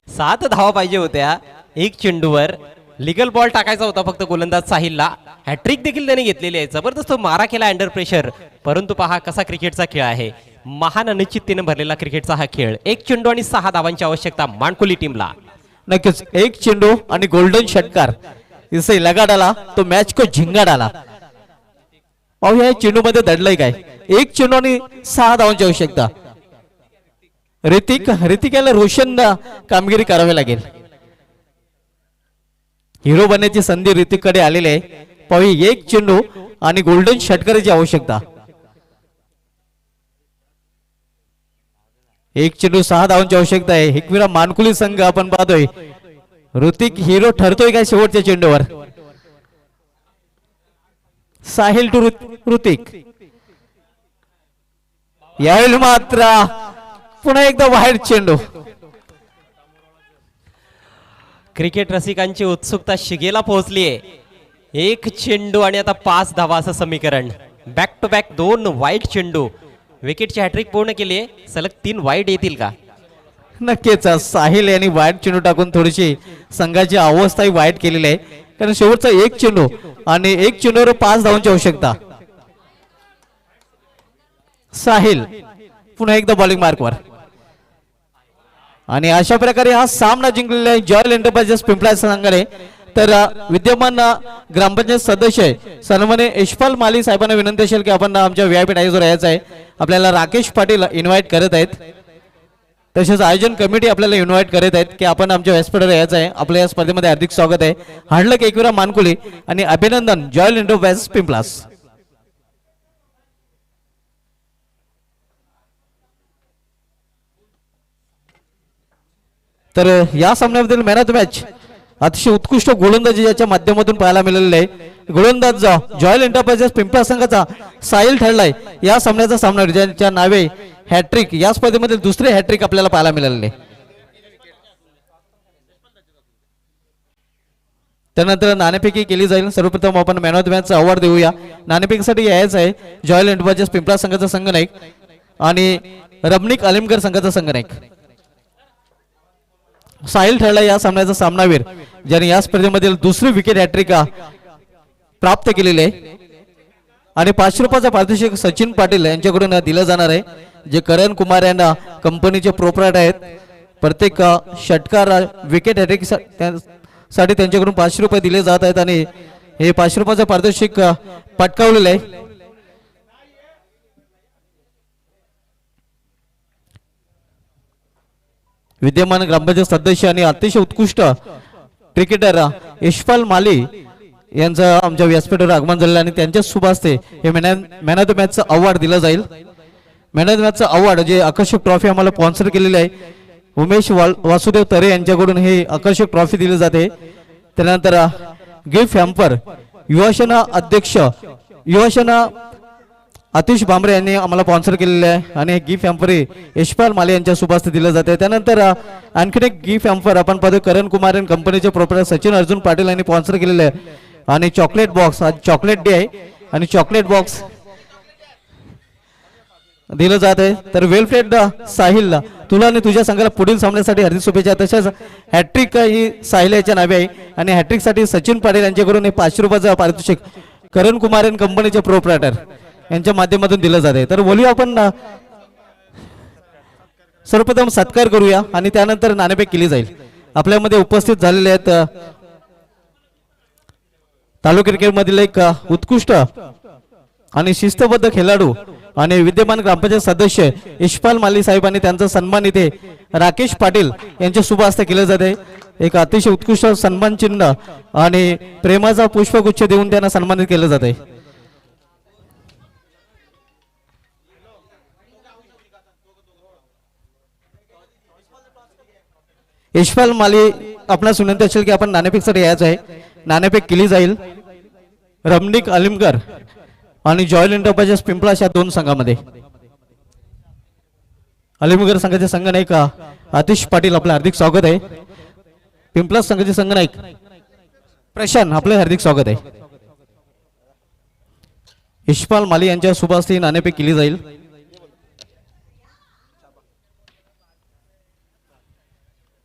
7 धावा पाहिजे होत्या एक चेंडूवर. लिगल बॉल टाकायचा होता फक्त गोलंदाज साहिलला. हॅट्रिक देखील त्याने घेतलेली आहे. जबरदस्त मारा केला अंडर प्रेशर. परंतु पहा कसा क्रिकेटचा खेळ आहे. महान अनिश्चिततेने भरलेला क्रिकेटचा हा खेळ. एक चेंडू आणि 6 धावांची आवश्यकता मानकोली टीमला. नक्कीच एक चेंडू आणि गोल्डन षटकार इसे लगा डाला तो मॅच को झिंगा डाला. पाहूया चेंडू मध्ये दडलंय काय. एक चेंडू आणि 6 धावांची आवश्यकता. ऋतिक याला रोशन कामगिरी करावी लागेल. हिरो बनण्याची संधी ऋतिककडे आलेली आहे. पाहूया एक चेंडू आणि गोल्डन षटकाराची आवश्यकता. एक चेंडू 6 धावांची आवश्यकता आहे. एकविरा मानकुली संघ आपण पाहतोय. ऋतिक हिरो ठरतोय काय शेवटच्या चेंडूवर. साहिल टू ऋतिक. यावेळी मात्र पुन्हा एकदा वाईड चेंडू. क्रिकेट रसिकांची उत्सुकता शिगेला पोहोचलीये. एक चेंडू आणि आता 5 धावा असं समीकरण. बॅक टू बॅक 2 वाईट चेंडू. विकेटची हॅट्रिक पूर्ण केली आहे. सलग 3 वाईट येतील का. नक्कीच साहिल यांनी वाईट चेंडू टाकून थोडीशी संघाची अवस्थाही वाईट केलेली आहे. कारण शेवटचा एक चेंडू आणि एक चेंडूवर 5 धावांची आवश्यकता. साहिल पुन्हा एकदा बॉलिंग मार्कवर आणि अशा प्रकारे हा सामना जिंकलेला आहे जॉयल एंटरप्राइजेस पिंपळाच्या संघाने. तर विद्यमान ग्रामपंचायत सदस्य सन्माननीय यशपाल माली साहेबांना विनंती असेल की आपण आमच्या व्हीआयपी डायजवर यायचं आहे. आपल्याला राकेश पाटील इन्व्हाइट करत आहेत. तसेच आयोजन कमिटी आपल्याला इन्व्हाइट करत आहेत की आपण आमच्या व्यासपीठावर यायचं आहे. आपल्या या स्पर्धेमध्ये हार्दिक स्वागत आहे. हार्डलक एकविरा मानकुली आणि अभिनंदन जॉयल एंटरप्राइजेस पिंपळास. तर या सामन्याबद्दल मॅन ऑफ द मॅच अतिशय उत्कृष्ट गोलंदाजी याच्या माध्यमातून पाहायला मिळालेले आहे. गोलंदाज जॉयल एंटरप्राइजेस पिंपळा संघाचा साहिल ठरलाय. या सामन्याचा सामना ज्यांच्या नावे हॅट्रिक या स्पर्धेमध्ये दुसरे हॅट्रिक आपल्याला पाहायला मिळालेले. त्यानंतर नाणेफेकी केली जाईल. सर्वप्रथम आपण man of the match award देऊया. नाणेफेकीसाठी यायचं आहे जॉयल एंटरप्राइजेस पिंपळा संघाचा संघनायक आणि रमणिक अलिमकर संघाचा संघनायक. साहिल ठरला या सामन्याचा सामनावीर ज्याने या स्पर्धेमधील दुसरी विकेट हॅट्रिक प्राप्त केलेली आहे. आणि 500 रुपयाचा पारितोषिक सचिन पाटील यांच्याकडून दिलं जाणार आहे जे करण कुमार यांना कंपनीचे प्रोप्रायटर आहेत. प्रत्येक षटकार विकेट हॅट्रिक साठी त्यांच्याकडून 500 रुपये दिले जात आहेत आणि हे 500 रुपयाचं पारितोषिक पटकावलेलं आहे. विद्यमान ग्रामपंचायत सदस्य आणि अतिशय उत्कृष्ट क्रिकेटर यशपाल माली यांचं आमच्या व्यासपीठावर आगमन झालेलं आणि त्यांच्या शुभ हस्ते हे मॅन ऑफ द मॅचचं अवॉर्ड दिलं जाईल. मॅन ऑफ द मॅचचं अवॉर्ड जे आकर्षक ट्रॉफी आम्हाला स्पॉन्सर केलेली आहे उमेश वासुदेव तरे यांच्याकडून हे आकर्षक ट्रॉफी दिली जाते. त्यानंतर गिफ्ट हॅम्पर युवासेना अध्यक्ष युवासेना आतिश बांबरे यांनी आम्हाला स्पॉन्सर केलेले आहे आणि गिफ्ट हॅम्पर यशपाल माले यांच्या शुभ हस्ते दिलं जाते. त्यानंतर आणखीन एक गिफ्ट हॅम्पर आपण पाहतो करण कुमार आणि कंपनीचे प्रोप्रायटर सचिन अर्जुन पाटील यांनी स्पॉन्सर केलेले आहे आणि चॉकलेट बॉक्स आज चॉकलेट डे आहे आणि चॉकलेट बॉक्स दिलं जात आहे. तर वेलफ्रेड साहिल तुला आणि तुझ्या संघाला पुढील सामन्यासाठी हार्दिक शुभेच्छा. तसेच हॅट्रिक ही साहिल याच्या नावे आहे आणि हॅट्रिक साठी सचिन पाटील यांच्याकडून हे 500 रुपयाचं पारितोषिक करण कुमार आणि कंपनीचे प्रोप्रायटर यांच्या माध्यमातून दिलं जाते. तर बोलूया आपण सर्वप्रथम सत्कार करूया आणि त्यानंतर नाणेफेक केली जाईल. आपल्यामध्ये उपस्थित झालेले आहेत तालुका क्रिकेट मधील एक उत्कृष्ट आणि शिस्तबद्ध खेळाडू आणि विद्यमान ग्रामपंचायत सदस्य यशपाल माली साहेब आणि त्यांचा सन्मान इथे राकेश पाटील यांच्या शुभ हस्ते केले जाते. एक अतिशय उत्कृष्ट सन्मान चिन्ह आणि प्रेमाचा पुष्पगुच्छ देऊन त्यांना सन्मानित केलं जाते. यशपाल माली आपणास विनंती असेल की आपण नाणेफेकसाठी यायचं आहे. नाणेफेक केली जाईल रमणिक अलिमकर आणि जॉयल एंटरप्राइजेस पिंपळाश या दोन संघामध्ये. अलिमगर संघाचे संघनायक आतिश पाटील आपलं हार्दिक स्वागत आहे. पिंपळाश संघाचे संघनायक प्रशांत आपलं हार्दिक स्वागत आहे. यशपाल माली यांच्या शुभ हस्ते नाणेफेक केली जाईल.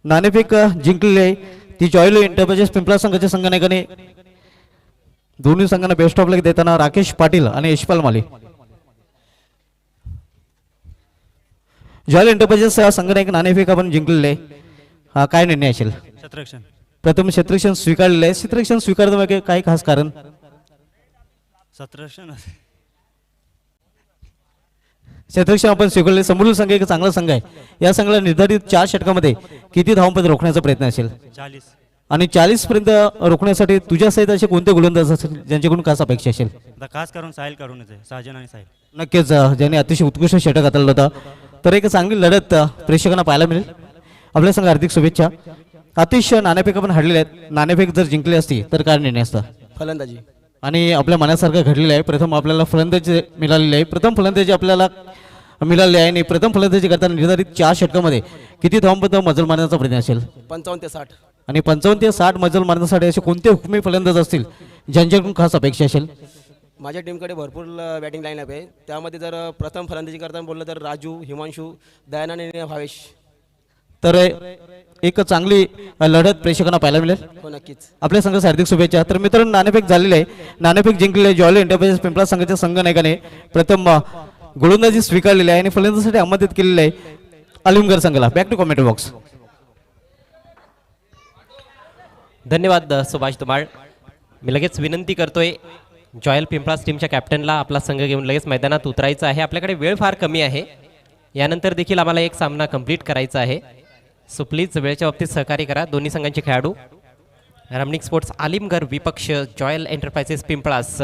नाणेफेक जिंकलेली आहे ती जॉयल एंटरप्राइजेस पिंपळाश संघाच्या संघनायकाने. दोन्ही संघांना बेस्ट ऑफ लक देताना राकेश पाटील आणि यशपाल माली. जॉयल एंटरप्राइजेस संघनायक नाणेफेक आपण जिंकलेले आहे. हा काय निर्णय असेल? क्षेत्ररक्षण. प्रथम क्षेत्ररक्षण स्वीकारलेलं आहे. क्षेत्ररक्षण स्वीकारण्यामागे काय खास कारण? क्षेत्ररक्षण क्षेत्ररक्षण आपण स्वीकारले. समोरील संघ एक चांगला संघ आहे. या संघाला निर्धारित 4 षटकामध्ये किती धावांपर्यंत रोखण्याचा प्रयत्न असेल? 40. आणि 40 पर्यंत रोखण्यासाठी तुझ्या सहित असे कोणते गोलंदाज असेल ज्यांच्याकडून खास अपेक्षा असेल? आता खास करून साहिल करूनच आहे, साजन आणि साहिल. नक्कीच ज्यांनी अतिशय उत्कृष्ट षटक हाताळलं होतं. तर एक चांगली लढत प्रेक्षकांना पाहायला मिळेल. आपल्या संघ हार्दिक शुभेच्छा. अतिशय नाणेफेक आपण हरलेले आहेत. नाणेफेक जर जिंकली असती तर काय निर्णय असता? फलंदाजी. आणि आपल्या मनासारखं घडलेलं आहे. प्रथम आपल्याला फलंदाजी मिळालेली आहे. प्रथम फलंदाजी आपल्याला मिळालेली आहे आणि प्रथम फलंदाजी करताना निर्धारित 4 षटकामध्ये किती धावांपर्यंत मजल मारण्याचा प्रयत्न असेल? 55 ते 60. आणि 55 ते 60 मजल मारण्यासाठी असे कोणते हुकमी फलंदाज असतील ज्यांच्याकडून खास अपेक्षा असेल? माझ्या टीमकडे भरपूर बॅटिंग लाईनअप आहे. त्यामध्ये जर प्रथम फलंदाजी करताना बोललं तर राजू, हिमांशू, दयानंद आणि भावेश. तर एक चांगली लढत प्रेक्षकांना पाहायला मिळेल. हो नक्कीच. आपल्या संघास हार्दिक शुभेच्छा. तर मित्रांनो नाणेफेक झालेले आहे. नाणेफेक जिंकलेले जॉयल एंटरप्राइजेस पिंपळा संघाच्या संघनायकाने प्रथम गोलंदाजी स्वीकारलेली आहे आणि फलंदाजीसाठी आमंत्रित केलेले आहे अलिमगर संघाला. Back to commentary box. धन्यवाद सुभाष धुमाळ. मी लगेच विनंती करतोय जॉयल पिंपळास टीमच्या कॅप्टनला आपला संघ घेऊन लगेच मैदानात उतरायचं आहे. आपल्याकडे वेळ फार कमी आहे. यानंतर देखील आम्हाला एक सामना कंप्लीट करायचा आहे. सो प्लीज वेळेच्या बाबतीत सहकार्य करा. दोन्ही संघांचे खेळाडू रमणिक स्पोर्ट्स आलिमगर विपक्ष जॉयल एंटरप्राइजेस पिंपळास